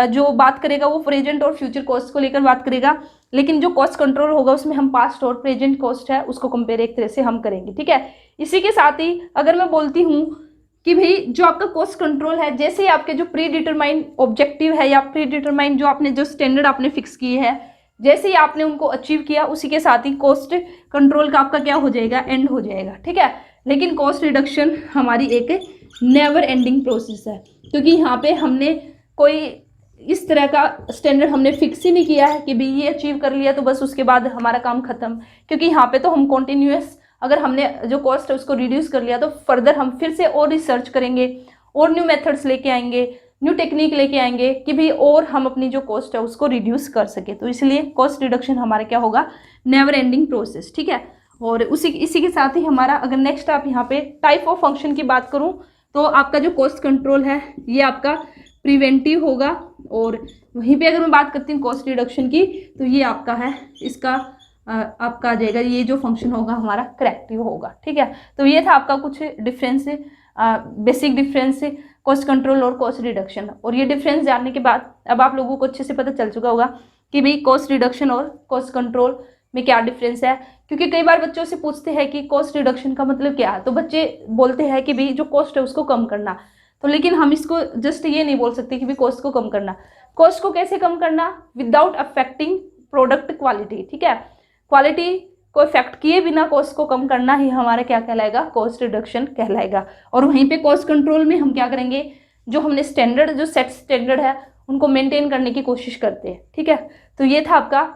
जो बात करेगा वो प्रेजेंट और फ्यूचर कॉस्ट को लेकर बात करेगा, लेकिन जो कॉस्ट कंट्रोल होगा उसमें हम पास्ट और प्रेजेंट कॉस्ट है उसको कंपेयर एक तरह से हम करेंगे, ठीक है। इसी के साथ ही अगर मैं बोलती हूँ कि भाई जो आपका कॉस्ट कंट्रोल है, जैसे आपके जो प्री डिटरमाइंड ऑब्जेक्टिव है या प्री डिटरमाइंड जो आपने जो स्टैंडर्ड आपने फिक्स किए हैं, जैसे ही आपने उनको अचीव किया उसी के साथ ही कॉस्ट कंट्रोल का आपका क्या हो जाएगा, एंड हो जाएगा, ठीक है। लेकिन कॉस्ट रिडक्शन हमारी एक नेवर एंडिंग प्रोसेस है, क्योंकि यहाँ पे हमने कोई इस तरह का स्टैंडर्ड हमने फिक्स ही नहीं किया है कि भाई ये अचीव कर लिया तो बस उसके बाद हमारा काम खत्म, क्योंकि यहाँ पे तो हम कॉन्टिन्यूस अगर हमने जो कॉस्ट है उसको रिड्यूस कर लिया तो फर्दर हम फिर से और रिसर्च करेंगे और न्यू मेथड्स लेके आएंगे, न्यू टेक्निक लेके आएंगे कि भाई और हम अपनी जो कॉस्ट है उसको रिड्यूस कर सके। तो इसलिए कॉस्ट रिडक्शन हमारा क्या होगा, नेवर एंडिंग प्रोसेस, ठीक है। और इसी के साथ ही हमारा अगर नेक्स्ट आप यहाँ पे टाइप ऑफ फंक्शन की बात करूँ तो आपका जो कॉस्ट कंट्रोल है ये आपका प्रिवेंटिव होगा, और वहीं पे अगर मैं बात करती हूँ कॉस्ट रिडक्शन की तो ये आपका है, इसका आपका आ जाएगा, ये जो फंक्शन होगा हमारा करेक्टिव होगा, ठीक है। तो ये था आपका कुछ difference, basic difference cost control और कॉस्ट रिडक्शन। और ये डिफरेंस जानने के बाद अब आप लोगों को अच्छे से पता चल चुका होगा कि भाई कॉस्ट रिडक्शन और कॉस्ट कंट्रोल में क्या डिफरेंस है, क्योंकि कई बार बच्चों से पूछते हैं कि कॉस्ट रिडक्शन का मतलब क्या है, तो बच्चे बोलते हैं कि भाई जो कॉस्ट है उसको कम करना, तो लेकिन हम इसको जस्ट ये नहीं बोल सकते कि भाई कॉस्ट को कम करना। कॉस्ट को कैसे कम करना, विदाउट अफेक्टिंग प्रोडक्ट क्वालिटी, ठीक है। क्वालिटी को इफेक्ट किए बिना कॉस्ट को कम करना ही हमारा क्या कहलाएगा, कॉस्ट रिडक्शन कहलाएगा। और वहीं पे कॉस्ट कंट्रोल में हम क्या करेंगे, जो हमने स्टैंडर्ड जो सेट स्टैंडर्ड है उनको मेंटेन करने की कोशिश करते हैं, ठीक है। तो ये था आपका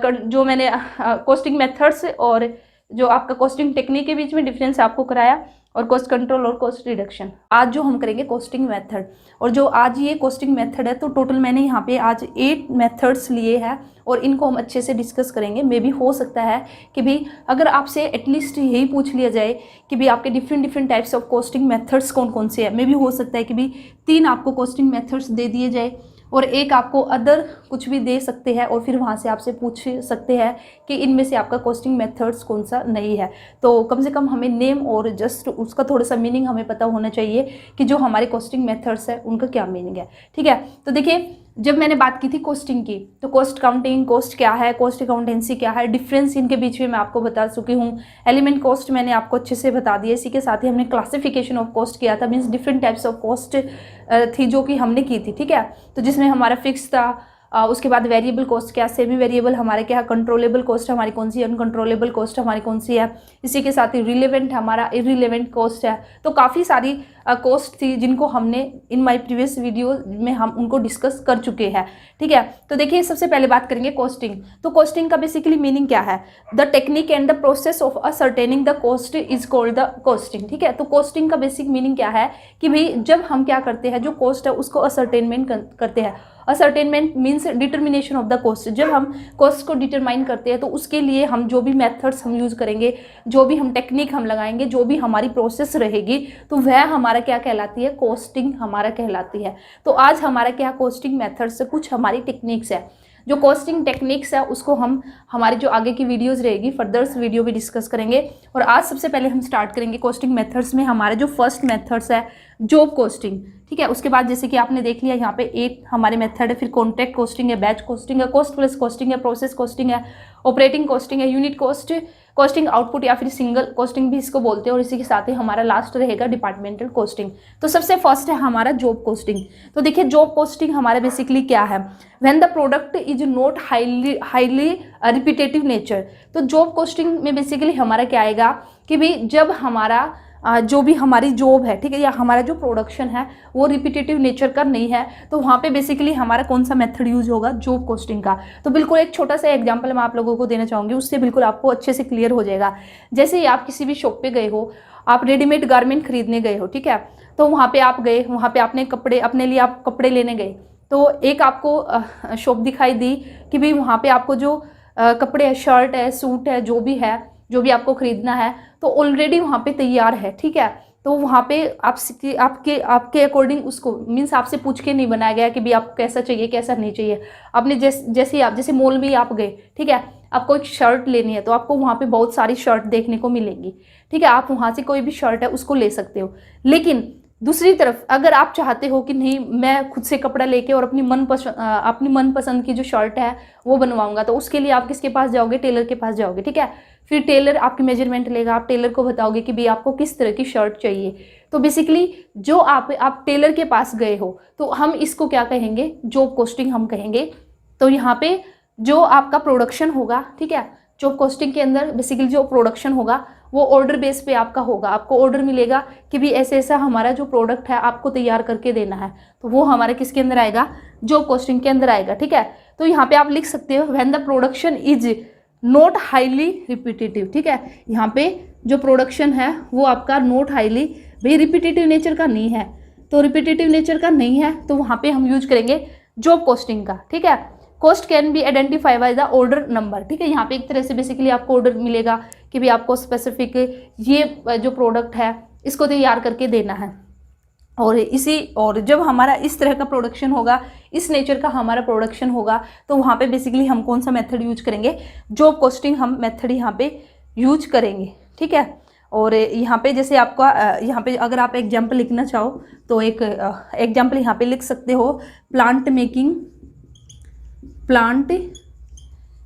जो मैंने कॉस्टिंग मेथड्स और जो आपका कॉस्टिंग टेक्निक के बीच में डिफरेंस आपको कराया, और कॉस्ट कंट्रोल और कॉस्ट रिडक्शन। आज जो हम करेंगे कॉस्टिंग मेथड, और जो आज ये कॉस्टिंग मेथड है तो टोटल मैंने यहाँ पे आज 8 मेथड्स लिए हैं और इनको हम अच्छे से डिस्कस करेंगे। मे भी हो सकता है कि भाई अगर आपसे एटलीस्ट यही पूछ लिया जाए कि भाई आपके different types of costing methods कौन कौन से हैं, मे भी हो सकता है कि भाई 3 आपको कॉस्टिंग मेथड्स दे दिए जाए और एक आपको अदर कुछ भी दे सकते हैं, और फिर वहाँ से आपसे पूछ सकते हैं कि इनमें से आपका कॉस्टिंग मेथड्स कौन सा नहीं है। तो कम से कम हमें नेम और जस्ट उसका थोड़ा सा मीनिंग हमें पता होना चाहिए कि जो हमारे कॉस्टिंग मेथड्स है उनका क्या मीनिंग है, ठीक है। तो देखिए जब मैंने बात की थी कॉस्टिंग की, तो कॉस्ट काउंटिंग, कॉस्ट क्या है, कॉस्ट अकाउंटेंसी क्या है, डिफरेंस इनके बीच में मैं आपको बता चुकी हूँ। एलिमेंट कॉस्ट मैंने आपको अच्छे से बता दिया। इसी के साथ ही हमने क्लासिफिकेशन ऑफ कॉस्ट किया था, means different types of cost थी जो कि हमने की थी, ठीक है। तो जिसमें हमारा फिक्स था, उसके बाद वेरिएबल कॉस्ट क्या, सेमी वेरिएबल हमारे क्या, कंट्रोलेबल कॉस्ट हमारी कौन सी है, अनकंट्रोलेबल कॉस्ट हमारी कौन सी है, इसी के साथ ही रिलेवेंट हमारा इररिलेवेंट कॉस्ट है। तो काफ़ी सारी कॉस्ट थी जिनको हमने इन माय प्रीवियस वीडियो में हम उनको डिस्कस कर चुके हैं, ठीक है। तो देखिए सबसे पहले बात करेंगे कॉस्टिंग। तो कॉस्टिंग का बेसिकली मीनिंग क्या है, the technique and the process of ascertaining the cost is called the costing, ठीक है। तो कॉस्टिंग का बेसिक मीनिंग क्या है कि भाई जब हम क्या करते हैं, जो कॉस्ट है उसको असर्टेनमेंट करते हैं। Ascertainment means determination of the cost. जब हम कॉस्ट को डिटरमाइन करते हैं तो उसके लिए हम जो भी मेथड्स हम यूज़ करेंगे, जो भी हम टेक्निक हम लगाएंगे, जो भी हमारी प्रोसेस रहेगी, तो वह हमारा क्या कहलाती है, कॉस्टिंग हमारा कहलाती है। तो आज हमारा क्या कॉस्टिंग मेथड्स से कुछ हमारी टेक्निक्स है। जो कॉस्टिंग टेक्निक्स है उसको हम हमारी जो आगे की वीडियोस रहेगी फर्दर वीडियो भी डिस्कस करेंगे। और आज सबसे पहले हम स्टार्ट करेंगे कॉस्टिंग मेथड्स में हमारे जो फर्स्ट मेथड्स है जॉब कॉस्टिंग, ठीक है। उसके बाद जैसे कि आपने देख लिया यहाँ पे 8 हमारे मेथड है, फिर कॉन्ट्रैक्ट कॉस्टिंग है, बैच कॉस्टिंग है, कॉस्ट प्लस कॉस्टिंग है, प्रोसेस कॉस्टिंग है, ऑपरेटिंग कॉस्टिंग है, यूनिट कॉस्ट कॉस्टिंग, आउटपुट या फिर सिंगल कॉस्टिंग भी इसको बोलते हैं। और इसी के साथ ही हमारा लास्ट रहेगा डिपार्टमेंटल कॉस्टिंग। तो सबसे फर्स्ट है हमारा जॉब कॉस्टिंग। तो देखिए जॉब कॉस्टिंग हमारा बेसिकली क्या है, when the product is not highly repetitive nature. तो जॉब कॉस्टिंग में बेसिकली हमारा क्या आएगा कि भाई जब हमारा जो भी हमारी जॉब है, ठीक है, या हमारा जो प्रोडक्शन है वो रिपीटेटिव नेचर का नहीं है, तो वहाँ पे बेसिकली हमारा कौन सा मेथड यूज होगा, जॉब कॉस्टिंग का। तो बिल्कुल एक छोटा सा एग्जांपल मैं आप लोगों को देना चाहूँगी, उससे बिल्कुल आपको अच्छे से क्लियर हो जाएगा। जैसे ही आप किसी भी शॉप पे गए हो, आप रेडीमेड गारमेंट खरीदने गए हो, ठीक है, तो वहाँ पे आप गए, वहाँ पे आपने कपड़े अपने लिए आप कपड़े लेने गए, तो एक आपको शॉप दिखाई दी कि भाई वहाँ पे आपको जो कपड़े है, शर्ट है, सूट है, जो भी आपको खरीदना है, तो ऑलरेडी वहाँ पे तैयार है, ठीक है। तो वहाँ पे आपके अकॉर्डिंग उसको मीन्स आपसे पूछ के नहीं बनाया गया कि भाई आपको कैसा चाहिए कैसा नहीं चाहिए। आपने जैसे मॉल में आप गए, ठीक है, आपको एक शर्ट लेनी है, तो आपको वहाँ पे बहुत सारी शर्ट देखने को मिलेंगी, ठीक है, आप वहाँ से कोई भी शर्ट है उसको ले सकते हो। लेकिन दूसरी तरफ अगर आप चाहते हो कि नहीं मैं खुद से कपड़ा लेके और अपनी मनपसंद की जो शर्ट है वो बनवाऊंगा, तो उसके लिए आप किसके पास जाओगे, टेलर के पास जाओगे, ठीक है। फिर टेलर आपकी मेजरमेंट लेगा, आप टेलर को बताओगे कि भाई आपको किस तरह की शर्ट चाहिए। तो बेसिकली जो आप टेलर के पास गए हो, तो हम इसको क्या कहेंगे, जॉब कॉस्टिंग हम कहेंगे। तो यहाँ पे जो आपका प्रोडक्शन होगा, ठीक है, जॉब कॉस्टिंग के अंदर बेसिकली जो प्रोडक्शन होगा वो ऑर्डर बेस पे आपका होगा। आपको ऑर्डर मिलेगा कि भी ऐसे ऐसा हमारा जो प्रोडक्ट है आपको तैयार करके देना है, तो वो हमारे किसके अंदर आएगा, जॉब कॉस्टिंग के अंदर आएगा, ठीक है। तो यहाँ पे आप लिख सकते हो when the production is not highly repetitive, ठीक है। यहाँ पे जो प्रोडक्शन है वो आपका नॉट हाईली, भाई रिपीटेटिव नेचर का नहीं है, तो रिपीटेटिव नेचर का नहीं है तो वहाँ पे हम यूज करेंगे जॉब कॉस्टिंग का, ठीक है। Cost can be identify by the order number, ठीक है। यहाँ पे एक तरह से बेसिकली आपको ऑर्डर मिलेगा कि भी आपको स्पेसिफिक ये जो प्रोडक्ट है इसको तैयार करके देना है। और जब हमारा इस तरह का प्रोडक्शन होगा, इस नेचर का हमारा प्रोडक्शन होगा, तो वहाँ पे बेसिकली हम कौन सा मेथड यूज करेंगे, जॉब कॉस्टिंग हम मेथड यहाँ पे यूज करेंगे, ठीक है। और यहाँ पे जैसे आपका यहाँ पे अगर आप एग्जाम्पल लिखना चाहो तो एक एग्जाम्पल यहाँ पे लिख सकते हो,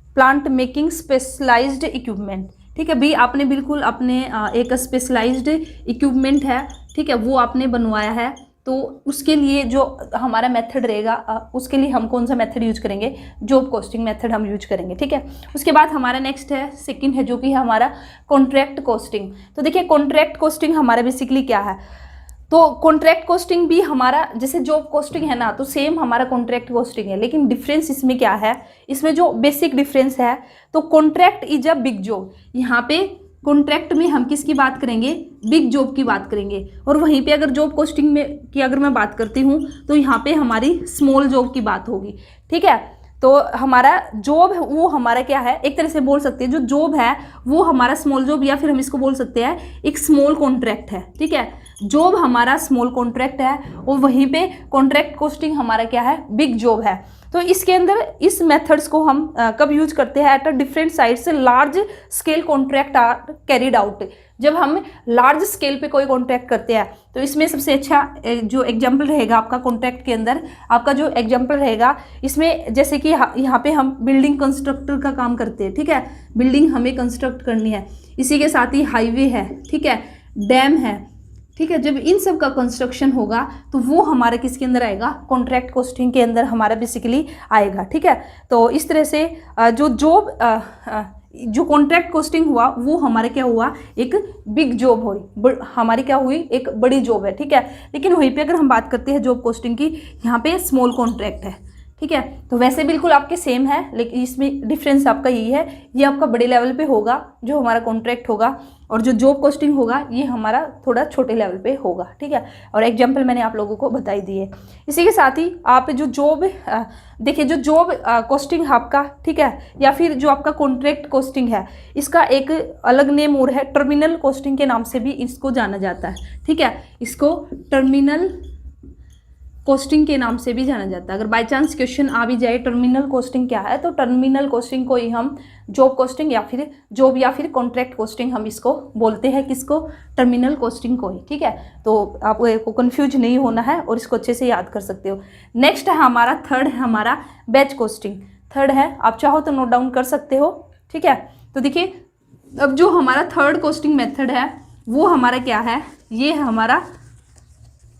प्लांट मेकिंग स्पेशलाइज्ड इक्विपमेंट, ठीक है। भाई आपने बिल्कुल अपने एक स्पेशलाइज्ड इक्विपमेंट है, ठीक है, वो आपने बनवाया है, तो उसके लिए जो हमारा मेथड रहेगा उसके लिए हम कौन सा मेथड यूज करेंगे, जॉब कॉस्टिंग मेथड हम यूज करेंगे, ठीक है। उसके बाद हमारा नेक्स्ट है, सेकंड है, जो कि है हमारा कॉन्ट्रैक्ट कॉस्टिंग। तो देखिए कॉन्ट्रैक्ट कॉस्टिंग हमारा बेसिकली क्या है, तो कॉन्ट्रैक्ट कॉस्टिंग भी हमारा जैसे जॉब कॉस्टिंग है ना, तो सेम हमारा कॉन्ट्रैक्ट कॉस्टिंग है, लेकिन डिफरेंस इसमें क्या है, इसमें जो बेसिक डिफरेंस है, तो contract is a big job. यहाँ पे कॉन्ट्रैक्ट में हम किसकी बात करेंगे, बिग जॉब की बात करेंगे, और वहीं पे अगर जॉब कॉस्टिंग में की अगर मैं बात करती हूँ तो यहाँ पे हमारी स्मॉल जॉब की बात होगी, ठीक है। तो हमारा जॉब है वो हमारा क्या है, एक तरह से बोल सकते हैं जो जॉब है वो हमारा स्मॉल जॉब, या फिर हम इसको बोल सकते हैं एक स्मॉल कॉन्ट्रैक्ट है, ठीक है। जॉब हमारा स्मॉल कॉन्ट्रैक्ट है और वहीं पे कॉन्ट्रैक्ट कॉस्टिंग हमारा क्या है, बिग जॉब है। तो इसके अंदर इस मेथड्स को हम कब यूज करते हैं, एट अ डिफरेंट साइड से large scale contract are carried out. जब हम लार्ज स्केल पे कोई कॉन्ट्रैक्ट करते हैं, तो इसमें सबसे अच्छा जो एग्जांपल रहेगा आपका कॉन्ट्रैक्ट के अंदर, आपका जो एग्जांपल रहेगा इसमें, जैसे कि यहाँ पे हम बिल्डिंग कंस्ट्रक्टर का काम करते हैं, ठीक है, बिल्डिंग हमें कंस्ट्रक्ट करनी है, इसी के साथ ही हाईवे है, ठीक है, डैम है, ठीक है। जब इन सब का कंस्ट्रक्शन होगा तो वो हमारे किसके अंदर आएगा, कॉन्ट्रैक्ट कॉस्टिंग के अंदर हमारा बेसिकली आएगा, ठीक है। तो इस तरह से जो कॉन्ट्रैक्ट कॉस्टिंग हुआ वो हमारे क्या हुआ, एक बिग जॉब हुई, हमारी क्या हुई, एक बड़ी जॉब है, ठीक है। लेकिन वहीं पे अगर हम बात करते हैं जॉब कॉस्टिंग की, यहाँ पे स्मॉल कॉन्ट्रैक्ट है, ठीक है। तो वैसे बिल्कुल आपके सेम है, लेकिन इसमें डिफरेंस आपका यही है, ये आपका बड़े लेवल पे होगा जो हमारा कॉन्ट्रैक्ट होगा, और जो जॉब कॉस्टिंग होगा ये हमारा थोड़ा छोटे लेवल पे होगा, ठीक है। और एग्जांपल मैंने आप लोगों को बताई दी है। इसी के साथ ही आप जो जॉब देखिए, जो जॉब कॉस्टिंग आपका, ठीक है, या फिर जो आपका कॉन्ट्रैक्ट कॉस्टिंग है, इसका एक अलग नेम और है, टर्मिनल कॉस्टिंग के नाम से भी इसको जाना जाता है, ठीक है। इसको टर्मिनल कोस्टिंग के नाम से भी जाना जाता है। अगर बाय चांस क्वेश्चन आ भी जाए टर्मिनल कोस्टिंग क्या है, तो टर्मिनल कोस्टिंग को ही हम जॉब कोस्टिंग या फिर कॉन्ट्रैक्ट कोस्टिंग हम इसको बोलते हैं। किसको? टर्मिनल कोस्टिंग को ही। ठीक है, तो आपको कंफ्यूज नहीं होना है और इसको अच्छे से याद कर सकते हो। नेक्स्ट है हमारा थर्ड है हमारा बैच कोस्टिंग। थर्ड है, आप चाहो तो नोट डाउन कर सकते हो। ठीक है, तो देखिए अब जो हमारा थर्ड कोस्टिंग मेथड है वो हमारा क्या है, ये है हमारा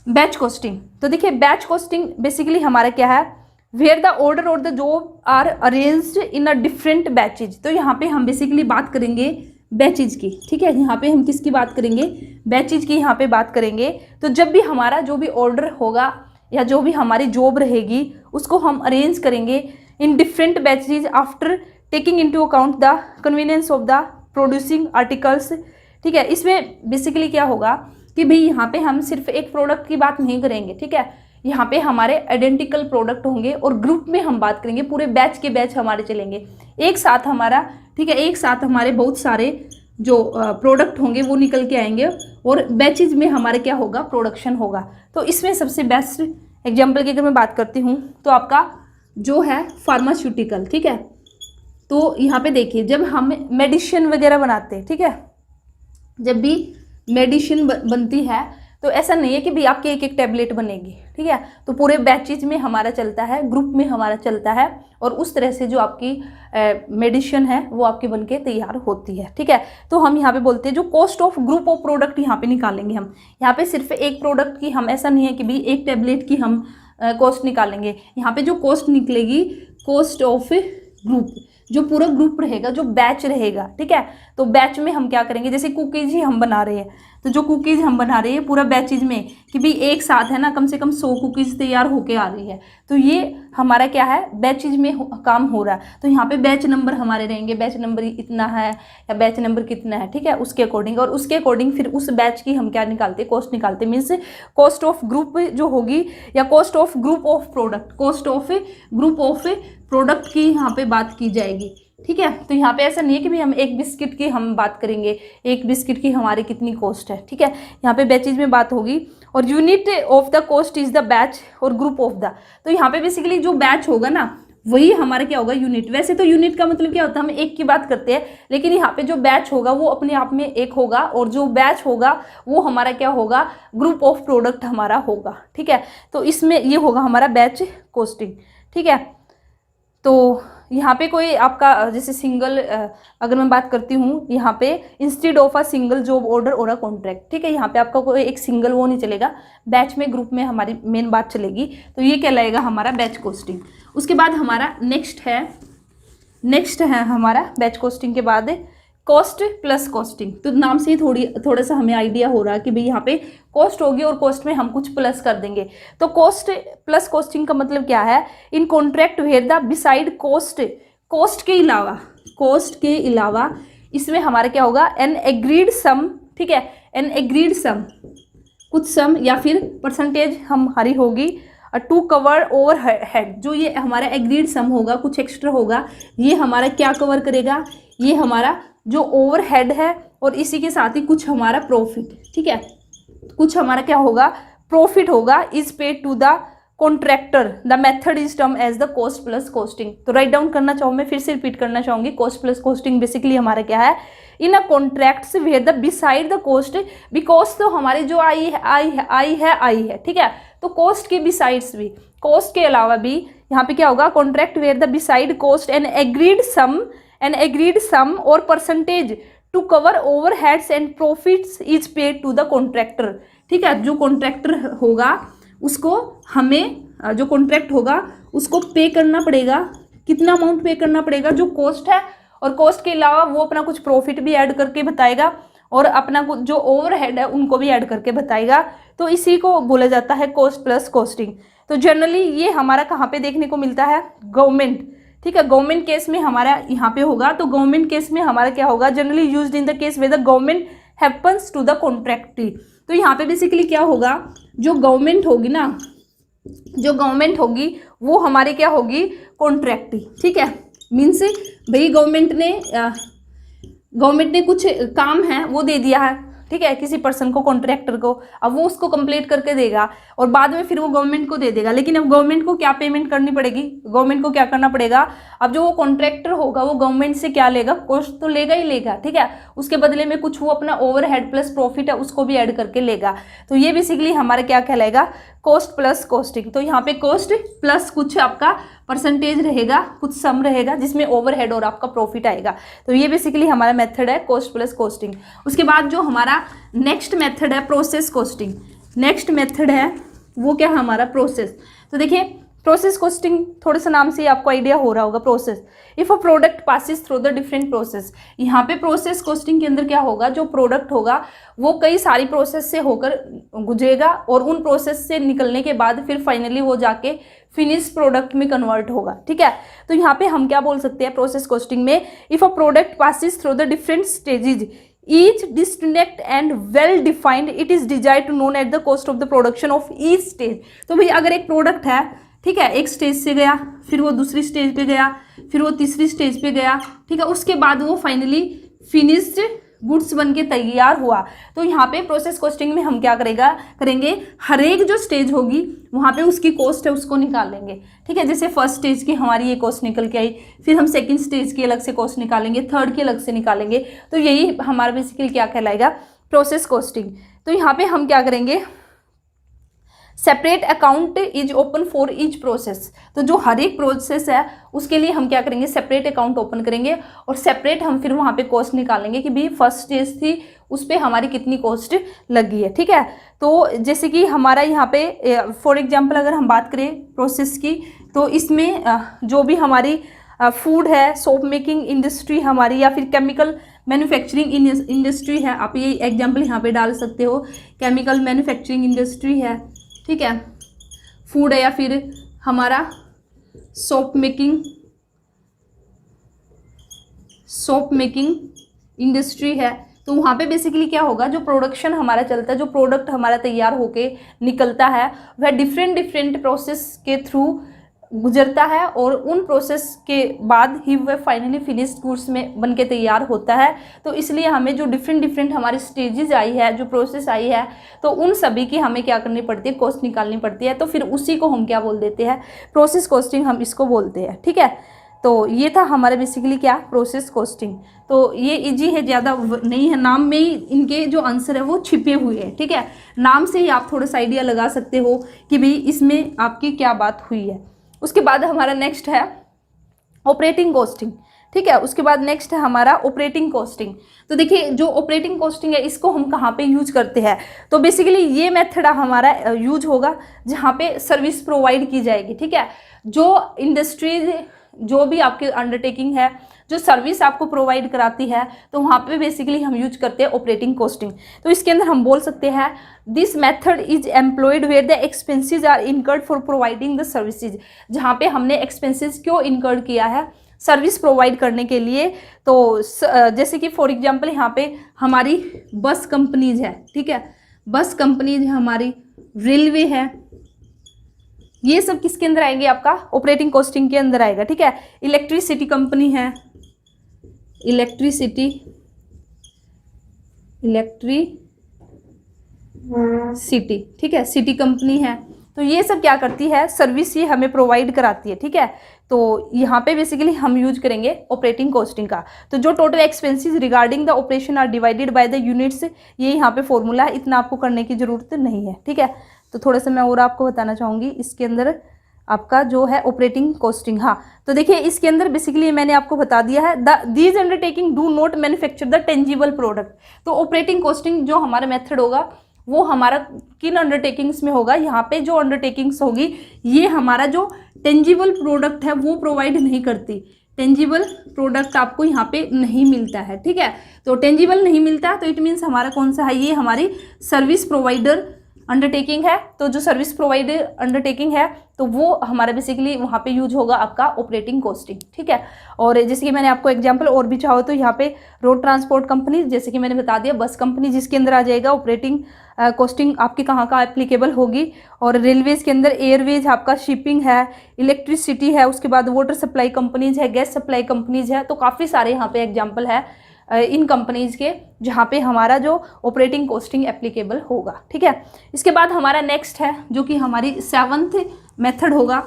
बैच कोस्टिंग। तो देखिए बैच कोस्टिंग बेसिकली हमारा क्या है, वेयर द ऑर्डर और the job are arranged in a different batches. तो यहाँ पे हम बेसिकली बात करेंगे बैचेज की। ठीक है, यहाँ पे हम किसकी बात करेंगे, बैचेज की यहाँ पे बात करेंगे। तो जब भी हमारा जो भी ऑर्डर होगा या जो भी हमारी जॉब रहेगी उसको हम अरेंज करेंगे in different batches after taking into account the convenience of the producing articles. ठीक है, इसमें बेसिकली क्या होगा कि भाई यहाँ पे हम सिर्फ एक प्रोडक्ट की बात नहीं करेंगे। ठीक है, यहाँ पे हमारे आइडेंटिकल प्रोडक्ट होंगे और ग्रुप में हम बात करेंगे, पूरे बैच के बैच हमारे चलेंगे एक साथ हमारा। ठीक है, एक साथ हमारे बहुत सारे जो प्रोडक्ट होंगे वो निकल के आएंगे और बैचेज में हमारे क्या होगा, प्रोडक्शन होगा। तो इसमें सबसे बेस्ट एग्जाम्पल की अगर मैं बात करती हूँ तो आपका जो है फार्मास्यूटिकल। ठीक है, तो यहाँ पे देखिए जब हम मेडिसिन वगैरह बनाते हैं, ठीक है, जब भी मेडिसिन बनती है तो ऐसा नहीं है कि भाई आपकी एक एक टैबलेट बनेगी। ठीक है, तो पूरे बैचेज में हमारा चलता है, ग्रुप में हमारा चलता है और उस तरह से जो आपकी मेडिसिन है वो आपकी बनके तैयार होती है। ठीक है, तो हम यहाँ पे बोलते हैं जो cost of group of product यहाँ पे निकालेंगे हम। यहाँ पे सिर्फ एक प्रोडक्ट की हम, ऐसा नहीं है कि भाई एक टैबलेट की हम कॉस्ट निकालेंगे। यहाँ पे जो कॉस्ट निकलेगी कॉस्ट ऑफ ग्रुप, जो पूरा ग्रुप रहेगा, जो बैच रहेगा। ठीक है, तो बैच में हम क्या करेंगे, जैसे कुकीज़ ही हम बना रहे हैं तो जो कुकीज़ हम बना रहे हैं पूरा बैचेज में कि भाई एक साथ है ना कम से कम 100 कुकीज़ तैयार होके आ रही है, तो ये हमारा क्या है, बैचेज में काम हो रहा है। तो यहाँ पे बैच नंबर हमारे रहेंगे, बैच नंबर इतना है या बैच नंबर कितना है। ठीक है, उसके अकॉर्डिंग, और उसके अकॉर्डिंग फिर उस बैच की हम क्या निकालते हैं, कॉस्ट निकालते हैं। मीन्स कॉस्ट ऑफ ग्रुप जो होगी या cost of group of product, cost of group of product की यहाँ पे बात की जाएगी। ठीक है, तो यहाँ पे ऐसा नहीं है कि भाई हम एक बिस्किट की हम बात करेंगे, एक बिस्किट की हमारी कितनी कॉस्ट है। ठीक है, यहाँ पे बैचेज में बात होगी और unit of the cost is the batch और ग्रुप ऑफ द। तो यहाँ पे बेसिकली जो बैच होगा ना वही हमारा क्या होगा, यूनिट। वैसे तो यूनिट का मतलब क्या होता है, हम एक की बात करते हैं, लेकिन यहाँ पे जो बैच होगा वो अपने आप में एक होगा और जो बैच होगा वो हमारा क्या होगा, ग्रुप ऑफ प्रोडक्ट हमारा होगा। ठीक है, तो इसमें ये होगा हमारा बैच कोस्टिंग। ठीक है, तो यहाँ पे कोई आपका जैसे सिंगल अगर मैं बात करती हूँ यहाँ पे instead of a single job order और अ कॉन्ट्रैक्ट। ठीक है, यहाँ पे आपका कोई एक सिंगल वो नहीं चलेगा, बैच में ग्रुप में हमारी मेन बात चलेगी। तो ये कहलाएगा हमारा बैच कोस्टिंग। उसके बाद हमारा नेक्स्ट है हमारा बैच कोस्टिंग के बाद कॉस्ट प्लस कॉस्टिंग। तो नाम से ही थोड़ा सा हमें आइडिया हो रहा है कि भाई यहाँ पे कॉस्ट होगी और कॉस्ट में हम कुछ प्लस कर देंगे। तो कॉस्ट प्लस कॉस्टिंग का मतलब क्या है, in contract where the beside cost के अलावा इसमें हमारा क्या होगा, एन एग्रीड सम। ठीक है, एन एग्रीड सम, कुछ सम या फिर परसेंटेज हमारी होगी टू कवर ओवर हेड। जो ये हमारा एग्रीड सम होगा, कुछ एक्स्ट्रा होगा, ये हमारा क्या कवर करेगा, ये हमारा जो ओवर हेड है और इसी के साथ ही कुछ हमारा प्रॉफिट। ठीक है, कुछ हमारा क्या होगा, प्रॉफिट होगा, is paid to the contractor. The method is term as the cost plus costing. तो राइट डाउन करना चाहूँ, मैं फिर से रिपीट करना चाहूँगी, कॉस्ट प्लस कॉस्टिंग बेसिकली हमारा क्या है, in a contracts where the beside the cost, because तो हमारी जो आई है। ठीक है, तो कॉस्ट के बिसाइड्स भी, कॉस्ट के अलावा भी यहाँ पे क्या होगा, contract where the beside cost an agreed sum और percentage to cover overheads and profits is paid to the contractor. ठीक है, जो कॉन्ट्रैक्टर होगा उसको हमें, जो कॉन्ट्रैक्ट होगा उसको पे करना पड़ेगा। कितना अमाउंट पे करना पड़ेगा, जो कॉस्ट है, और कॉस्ट के अलावा वो अपना कुछ प्रॉफिट भी ऐड करके बताएगा और अपना कुछ जो ओवरहेड है उनको भी ऐड करके बताएगा। तो इसी को बोला जाता है कॉस्ट प्लस कॉस्टिंग। तो जनरली ये हमारा कहाँ पे देखने को मिलता है, गवर्नमेंट। ठीक है, गवर्नमेंट केस में हमारा यहाँ पे होगा। तो गवर्नमेंट केस में हमारा क्या होगा, generally used in the case where the government happens to the contractee. तो यहाँ पे बेसिकली क्या होगा, जो गवर्नमेंट होगी ना, जो गवर्नमेंट होगी वो हमारी क्या होगी, कॉन्ट्रैक्टी। ठीक है, मीन्स भाई गवर्नमेंट ने कुछ काम है वो दे दिया है। ठीक है, किसी पर्सन को, कॉन्ट्रैक्टर को, अब वो उसको कंप्लीट करके देगा और बाद में फिर वो गवर्नमेंट को दे देगा। लेकिन अब गवर्नमेंट को क्या पेमेंट करनी पड़ेगी, गवर्नमेंट को क्या करना पड़ेगा, अब जो वो कॉन्ट्रैक्टर होगा वो गवर्नमेंट से क्या लेगा, कॉस्ट तो लेगा ही लेगा, ठीक है, उसके बदले में कुछ वो अपना ओवरहेड प्लस प्रॉफिट है उसको भी ऐड करके लेगा। तो ये बेसिकली हमारा क्या कहलाएगा, कॉस्ट प्लस कॉस्टिंग। तो यहाँ पे कॉस्ट प्लस कुछ आपका परसेंटेज रहेगा, कुछ सम रहेगा जिसमें ओवरहेड और आपका प्रॉफिट आएगा। तो ये बेसिकली हमारा मेथड है कॉस्ट प्लस कॉस्टिंग। उसके बाद जो हमारा नेक्स्ट मेथड है प्रोसेस कॉस्टिंग। नेक्स्ट मेथड है वो क्या है हमारा प्रोसेस। तो देखिए प्रोसेस कॉस्टिंग, थोड़ा सा नाम से आपको आइडिया हो रहा होगा, process. If a product passes through the different process, यहाँ पे प्रोसेस कॉस्टिंग के अंदर क्या होगा, जो प्रोडक्ट होगा वो कई सारी प्रोसेस से होकर गुजरेगा और उन प्रोसेस से निकलने के बाद फिर फाइनली वो जाके फिनिश प्रोडक्ट में कन्वर्ट होगा, ठीक है। तो यहाँ पे हम क्या बोल सकते हैं प्रोसेस कॉस्टिंग में, if a product passes through the different stages each distinct and well defined it is desired to known at the cost of the production of each stage। तो भाई अगर एक प्रोडक्ट है, ठीक है, एक स्टेज से गया, फिर वो दूसरी स्टेज पे गया, फिर वो तीसरी स्टेज पे गया, ठीक है, उसके बाद वो फाइनली फिनिश्ड गुड्स बन के तैयार हुआ। तो यहाँ पे प्रोसेस कॉस्टिंग में हम क्या करेंगे, हर एक जो स्टेज होगी वहाँ पे उसकी कॉस्ट है उसको निकाल लेंगे, ठीक है। जैसे फर्स्ट स्टेज की हमारी ये कॉस्ट निकल के आई, फिर हम सेकंड स्टेज की अलग से कॉस्ट निकालेंगे, थर्ड की अलग से निकालेंगे। तो यही हमारा बेसिकली क्या कहलाएगा, प्रोसेस कॉस्टिंग। तो यहाँ पे हम क्या करेंगे, separate account is open for each process. तो जो हर एक प्रोसेस है उसके लिए हम क्या करेंगे, सेपरेट अकाउंट ओपन करेंगे और सेपरेट हम फिर वहाँ पे कॉस्ट निकालेंगे कि भाई फर्स्ट स्टेज थी उस पर हमारी कितनी कॉस्ट लगी है, ठीक है। तो जैसे कि हमारा यहाँ पे फॉर एग्जांपल अगर हम बात करें प्रोसेस की, तो इसमें जो भी हमारी फूड है, सोप मेकिंग इंडस्ट्री हमारी, या फिर केमिकल मैन्युफैक्चरिंग इंडस्ट्री है, आप ये एग्जाम्पल यहाँ पे डाल सकते हो, केमिकल मैन्युफैक्चरिंग इंडस्ट्री है, ठीक है, फूड है, या फिर हमारा सोप मेकिंग इंडस्ट्री है। तो वहाँ पे बेसिकली क्या होगा, जो प्रोडक्शन हमारा चलता है, जो प्रोडक्ट हमारा तैयार होके निकलता है वह डिफरेंट प्रोसेस के थ्रू गुजरता है और उन प्रोसेस के बाद ही वह फाइनली फिनिश्ड गुड्स में बनके तैयार होता है। तो इसलिए हमें जो डिफरेंट हमारी स्टेजेस आई है, जो प्रोसेस आई है, तो उन सभी की हमें क्या करनी पड़ती है, कॉस्ट निकालनी पड़ती है। तो फिर उसी को हम क्या बोल देते हैं, प्रोसेस कॉस्टिंग हम इसको बोलते हैं, ठीक है। तो ये था हमारा बेसिकली क्या, प्रोसेस कॉस्टिंग। तो ये इजी है, ज़्यादा नहीं है, नाम में ही इनके जो आंसर है वो छिपे हुए हैं, ठीक है। नाम से ही आप थोड़ा सा आइडिया लगा सकते हो कि भाई इसमें आपकी क्या बात हुई है। उसके बाद हमारा नेक्स्ट है ऑपरेटिंग कॉस्टिंग, ठीक है। उसके बाद नेक्स्ट है हमारा ऑपरेटिंग कॉस्टिंग। तो देखिए जो ऑपरेटिंग कॉस्टिंग है इसको हम कहाँ पे यूज करते हैं, तो बेसिकली ये मेथड हमारा यूज होगा जहाँ पे सर्विस प्रोवाइड की जाएगी, ठीक है। जो इंडस्ट्रीज, जो भी आपकी अंडरटेकिंग है, जो सर्विस आपको प्रोवाइड कराती है, तो वहाँ पे बेसिकली हम यूज करते हैं ऑपरेटिंग कॉस्टिंग। तो इसके अंदर हम बोल सकते हैं this method is employed where the expenses are incurred for providing the services. जहाँ पे हमने एक्सपेंसेस क्यों इनकर्ड किया है, सर्विस प्रोवाइड करने के लिए। तो जैसे कि फॉर एग्जांपल यहाँ पे हमारी बस कंपनीज है, ठीक है, बस कंपनीज हमारी, रेलवे है, ये सब किसके अंदर आएंगे, आपका ऑपरेटिंग कॉस्टिंग के अंदर आएगा, ठीक है। इलेक्ट्रिसिटी कंपनी है, इलेक्ट्रिसिटी, ठीक है, सिटी कंपनी है। तो ये सब क्या करती है, सर्विस ये हमें प्रोवाइड कराती है, ठीक है। तो यहाँ पे बेसिकली हम यूज करेंगे ऑपरेटिंग कॉस्टिंग का। तो जो total expenses regarding the operation are divided by the units, ये यहाँ पे फॉर्मूला है, इतना आपको करने की जरूरत नहीं है, ठीक है। तो थोड़ा सा मैं और आपको बताना चाहूँगी इसके अंदर आपका जो है ऑपरेटिंग कॉस्टिंग। हाँ, तो देखिए इसके अंदर बेसिकली मैंने आपको बता दिया है, these undertaking do not manufacture the tangible product. तो ऑपरेटिंग कॉस्टिंग जो हमारा मेथड होगा वो हमारा किन अंडरटेकिंग्स में होगा, यहाँ पे जो अंडरटेकिंग्स होगी ये हमारा जो टेंजिबल प्रोडक्ट है वो प्रोवाइड नहीं करती, टेंजिबल प्रोडक्ट आपको यहाँ पे नहीं मिलता है, ठीक है। तो टेंजिबल नहीं मिलता तो इट मीन्स हमारा कौन सा है, ये हमारी सर्विस प्रोवाइडर अंडरटेकिंग है। तो जो सर्विस प्रोवाइडर अंडरटेकिंग है तो वो हमारा बेसिकली वहाँ पे यूज होगा आपका ऑपरेटिंग कॉस्टिंग, ठीक है। और जैसे कि मैंने आपको एग्जांपल और भी चाहो तो यहाँ पे रोड ट्रांसपोर्ट कंपनी, जैसे कि मैंने बता दिया, बस कंपनी जिसके अंदर आ जाएगा ऑपरेटिंग कॉस्टिंग आपकी कहाँ का एप्लीकेबल होगी। और रेलवेज के अंदर एयरवेज आपका, शिपिंग है, इलेक्ट्रिसिटी है, उसके बाद वाटर सप्लाई कंपनीज है, गैस सप्लाई कंपनीज है। तो काफ़ी सारे यहाँ पे एग्जाम्पल है इन कंपनीज के जहाँ पे हमारा जो ऑपरेटिंग कॉस्टिंग एप्लीकेबल होगा। ठीक है, इसके बाद हमारा नेक्स्ट है जो कि हमारी 7th मेथड होगा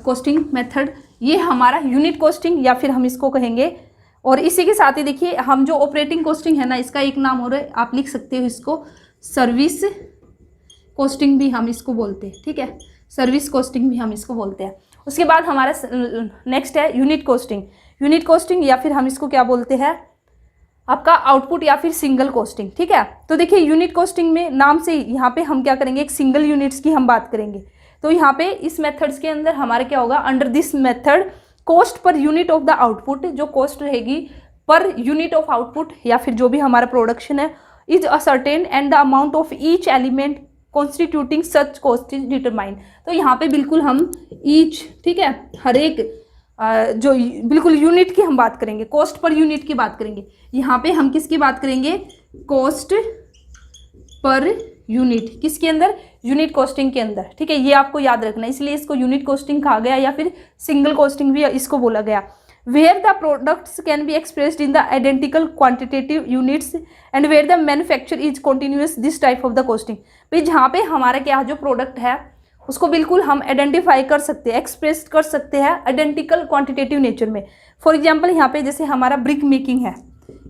कॉस्टिंग मेथड, ये हमारा यूनिट कॉस्टिंग या फिर हम इसको कहेंगे। और इसी के साथ ही देखिए हम जो ऑपरेटिंग कॉस्टिंग है ना, इसका एक नाम और है, आप लिख सकते हो इसको सर्विस कॉस्टिंग भी हम इसको बोलते हैं। ठीक है, सर्विस कॉस्टिंग भी हम इसको बोलते हैं। उसके बाद हमारा नेक्स्ट है यूनिट कॉस्टिंग। यूनिट कॉस्टिंग या फिर हम इसको क्या बोलते हैं, आपका आउटपुट या फिर सिंगल कॉस्टिंग। ठीक है, तो देखिए यूनिट कॉस्टिंग में नाम से यहाँ पे हम क्या करेंगे, एक सिंगल यूनिट्स की हम बात करेंगे। तो यहाँ पे इस मेथड्स के अंदर हमारे क्या होगा, under this method cost per unit of the output, जो कॉस्ट रहेगी पर यूनिट ऑफ आउटपुट या फिर जो भी हमारा प्रोडक्शन है, is ascertain and the amount of each element constituting such cost is determine. तो यहाँ पे बिल्कुल हम ईच, ठीक है, हर एक जो बिल्कुल यूनिट की हम बात करेंगे, कॉस्ट पर यूनिट की बात करेंगे। यहाँ पे हम किसकी बात करेंगे, कॉस्ट पर यूनिट, किसके अंदर, यूनिट कॉस्टिंग के अंदर। ठीक है, ये आपको याद रखना है, इसलिए इसको यूनिट कॉस्टिंग कहा गया या फिर सिंगल कॉस्टिंग भी इसको बोला गया। Where the products can be expressed in the identical quantitative units and where the manufacture is continuous this type of the costing. भाई जहाँ पे हमारा क्या जो प्रोडक्ट है उसको बिल्कुल हम आइडेंटिफाई कर सकते हैं, एक्सप्रेस कर सकते हैं आइडेंटिकल क्वांटिटेटिव नेचर में। फॉर एग्जांपल यहाँ पे जैसे हमारा ब्रिक मेकिंग है,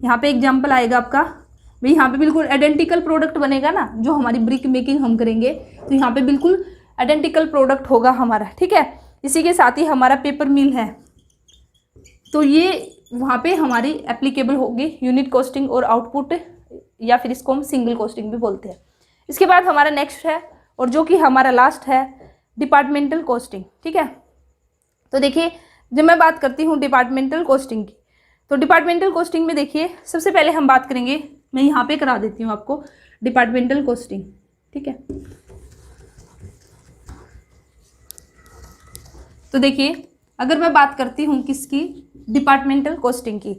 यहाँ पे एग्जांपल आएगा आपका, भाई यहाँ पे बिल्कुल आइडेंटिकल प्रोडक्ट बनेगा ना, जो हमारी ब्रिक मेकिंग हम करेंगे तो यहाँ पे बिल्कुल आइडेंटिकल प्रोडक्ट होगा हमारा। ठीक है, इसी के साथ ही हमारा पेपर मिल है, तो ये वहाँ पे हमारी एप्लीकेबल होगी यूनिट कॉस्टिंग और आउटपुट, या फिर इसको हम सिंगल कॉस्टिंग भी बोलते हैं। इसके बाद हमारा नेक्स्ट है और जो कि हमारा लास्ट है डिपार्टमेंटल कॉस्टिंग। ठीक है, तो देखिए जब मैं बात करती हूँ डिपार्टमेंटल कॉस्टिंग की, तो डिपार्टमेंटल कॉस्टिंग में देखिए सबसे पहले हम बात करेंगे, मैं यहाँ पे करा देती हूँ आपको डिपार्टमेंटल कॉस्टिंग। ठीक है, तो देखिए अगर मैं बात करती हूँ किसकी, डिपार्टमेंटल कॉस्टिंग की,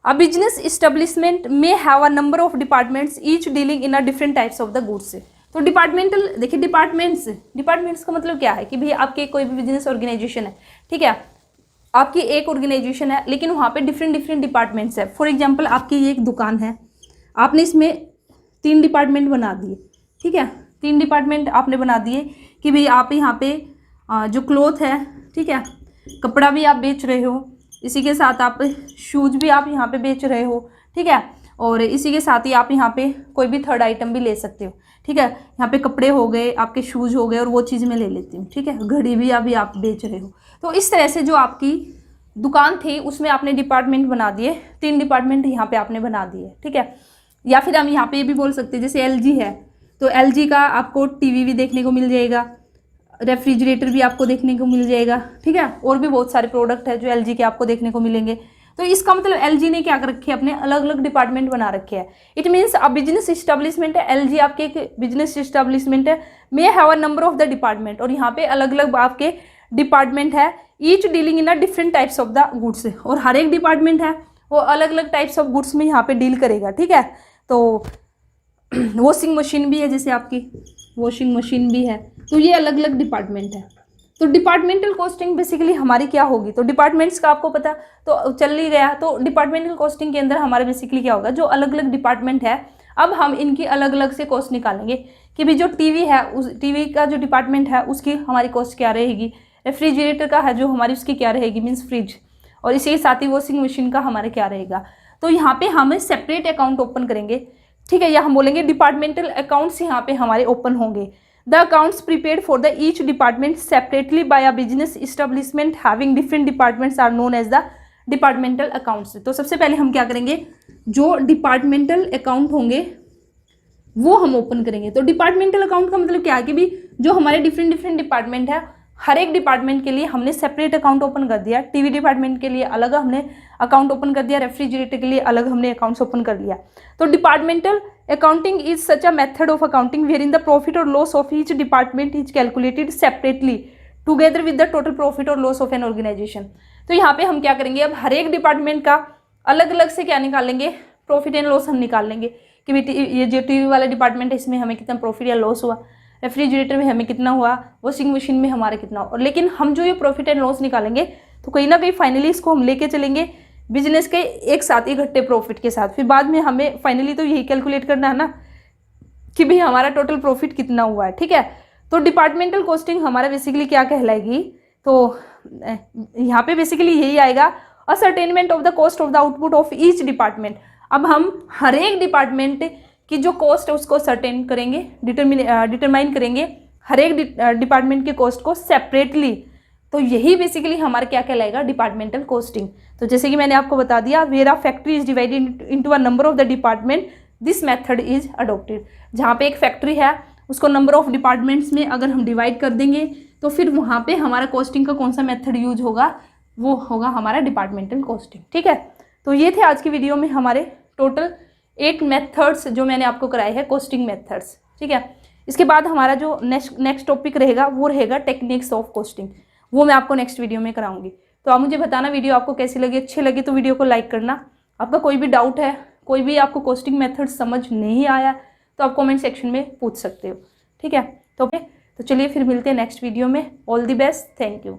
अ बिजनेस इस्टेब्लिशमेंट में have a number of departments each dealing in a different types of the goods. तो डिपार्टमेंटल, देखिए डिपार्टमेंट्स का मतलब क्या है कि भाई आपके कोई भी बिजनेस ऑर्गेनाइजेशन है, ठीक है, आपकी एक ऑर्गेनाइजेशन है लेकिन वहाँ पे डिफरेंट डिपार्टमेंट्स है। फॉर एग्जांपल आपकी ये एक दुकान है, आपने इसमें 3 डिपार्टमेंट बना दिए। ठीक है, 3 डिपार्टमेंट आपने बना दिए कि भाई आप यहाँ पे जो क्लॉथ है, ठीक है, कपड़ा भी आप बेच रहे हो, इसी के साथ आप शूज भी आप यहाँ पे बेच रहे हो। ठीक है, और इसी के साथ ही आप यहाँ पे कोई भी थर्ड आइटम भी ले सकते हो। ठीक है, यहाँ पे कपड़े हो गए, आपके शूज हो गए, और वो चीज़ मैं ले लेती हूँ। ठीक है, घड़ी भी अभी आप बेच रहे हो। तो इस तरह से जो आपकी दुकान थी उसमें आपने डिपार्टमेंट बना दिए, 3 डिपार्टमेंट यहाँ पे आपने बना दिए। ठीक है, या फिर हम यहाँ पे ये भी बोल सकते हैं, जैसे LG है तो LG का आपको टीवी भी देखने को मिल जाएगा, रेफ्रिजरेटर भी आपको देखने को मिल जाएगा। ठीक है, और भी बहुत सारे प्रोडक्ट है जो LG के आपको देखने को मिलेंगे। तो इसका मतलब LG ने क्या कर रखे हैं, अपने अलग अलग डिपार्टमेंट बना रखे हैं। इट मीन्स अब बिजनेस इस्टेब्लिशमेंट है, LG आपके एक बिजनेस इस्टेब्लिशमेंट है, may have a number of the department, और यहाँ पे अलग अलग आपके डिपार्टमेंट है, each dealing in a different types of the goods, और हर एक डिपार्टमेंट है वो अलग अलग टाइप्स ऑफ गुड्स में यहाँ पे डील करेगा। ठीक है, तो वॉशिंग मशीन भी है, जैसे आपकी वॉशिंग मशीन भी है, तो ये अलग अलग डिपार्टमेंट है। तो डिपार्टमेंटल कॉस्टिंग बेसिकली हमारी क्या होगी, तो डिपार्टमेंट्स का आपको पता तो चल ही गया। तो डिपार्टमेंटल कॉस्टिंग के अंदर हमारे बेसिकली क्या होगा, जो अलग अलग डिपार्टमेंट है, अब हम इनकी अलग अलग से कॉस्ट निकालेंगे कि भाई जो टीवी है, उस टीवी का जो डिपार्टमेंट है उसकी हमारी कॉस्ट क्या रहेगी, रेफ्रिजरेटर का है जो हमारी उसकी क्या रहेगी, मीन्स फ्रिज, और इसी के साथ ही वॉशिंग मशीन का हमारे क्या रहेगा। तो यहाँ पे हम सेपरेट अकाउंट ओपन करेंगे। ठीक है, या हम बोलेंगे डिपार्टमेंटल अकाउंट्स यहाँ पे हमारे ओपन होंगे। The accounts prepared for the each department separately by a business establishment having different departments are known as the departmental accounts. तो सबसे पहले हम क्या करेंगे, जो डिपार्टमेंटल अकाउंट होंगे वो हम ओपन करेंगे। तो डिपार्टमेंटल अकाउंट का मतलब क्या है कि भी जो हमारे डिफरेंट डिपार्टमेंट है, हर एक डिपार्टमेंट के लिए हमने सेपरेट अकाउंट ओपन कर दिया। टीवी डिपार्टमेंट के लिए अलग हमने अकाउंट ओपन कर दिया, रेफ्रिजरेटर के लिए अलग हमने अकाउंट्स ओपन कर लिया। तो departmental accounting is such a method of accounting where in the profit और loss of each department is calculated separately together with the total profit और लॉस ऑफ एन ऑर्गेनाइजेशन। तो यहाँ पे हम क्या करेंगे, अब हर एक डिपार्टमेंट का अलग अलग से क्या निकालेंगे, प्रॉफिट एंड लॉस हम निकाल लेंगे कि ये जो टीवी वाला डिपार्टमेंट है इसमें हमें कितना प्रॉफिट या लॉस हुआ, रेफ्रिजरेटर में हमें कितना हुआ, वॉशिंग मशीन में हमारा कितना हुआ। और लेकिन हम जो ये प्रॉफिट एंड लॉस निकालेंगे तो कहीं ना कहीं फाइनली इसको हम लेके चलेंगे बिजनेस के एक साथ इकट्ठे प्रॉफिट के साथ। फिर बाद में हमें फाइनली तो यही कैलकुलेट करना है ना कि भाई हमारा टोटल प्रॉफिट कितना हुआ है, ठीक है। तो डिपार्टमेंटल कॉस्टिंग हमारा बेसिकली क्या कहलाएगी, तो यहाँ पे बेसिकली यही आएगा, ascertainment of the cost of the output of each department. अब हम हर एक डिपार्टमेंट की जो कॉस्ट है उसको सर्टेन करेंगे, डिटरमाइन करेंगे हर एक डिपार्टमेंट के कॉस्ट को सेपरेटली। तो यही बेसिकली हमारा क्या कहलाएगा, डिपार्टमेंटल कॉस्टिंग। तो जैसे कि मैंने आपको बता दिया, where a factory is divided into a number of the department, this method is adopted. जहाँ पे एक फैक्ट्री है उसको नंबर ऑफ डिपार्टमेंट्स में अगर हम डिवाइड कर देंगे तो फिर वहाँ पे हमारा कॉस्टिंग का कौन सा मेथड यूज होगा, वो होगा हमारा डिपार्टमेंटल कॉस्टिंग, ठीक है। तो ये थे आज की वीडियो में हमारे टोटल 8 मेथड्स जो मैंने आपको कराए हैं, कॉस्टिंग मेथड्स, ठीक है। इसके बाद हमारा जो नेक्स्ट टॉपिक रहेगा वो रहेगा टेक्निक्स ऑफ कॉस्टिंग, वो मैं आपको नेक्स्ट वीडियो में कराऊंगी। तो आप मुझे बताना वीडियो आपको कैसी लगी, अच्छी लगी तो वीडियो को लाइक करना। आपका कोई भी डाउट है, कोई भी आपको कॉस्टिंग मेथड समझ नहीं आया तो आप कमेंट सेक्शन में पूछ सकते हो, ठीक है। तो चलिए फिर मिलते हैं नेक्स्ट वीडियो में। All the best, thank you.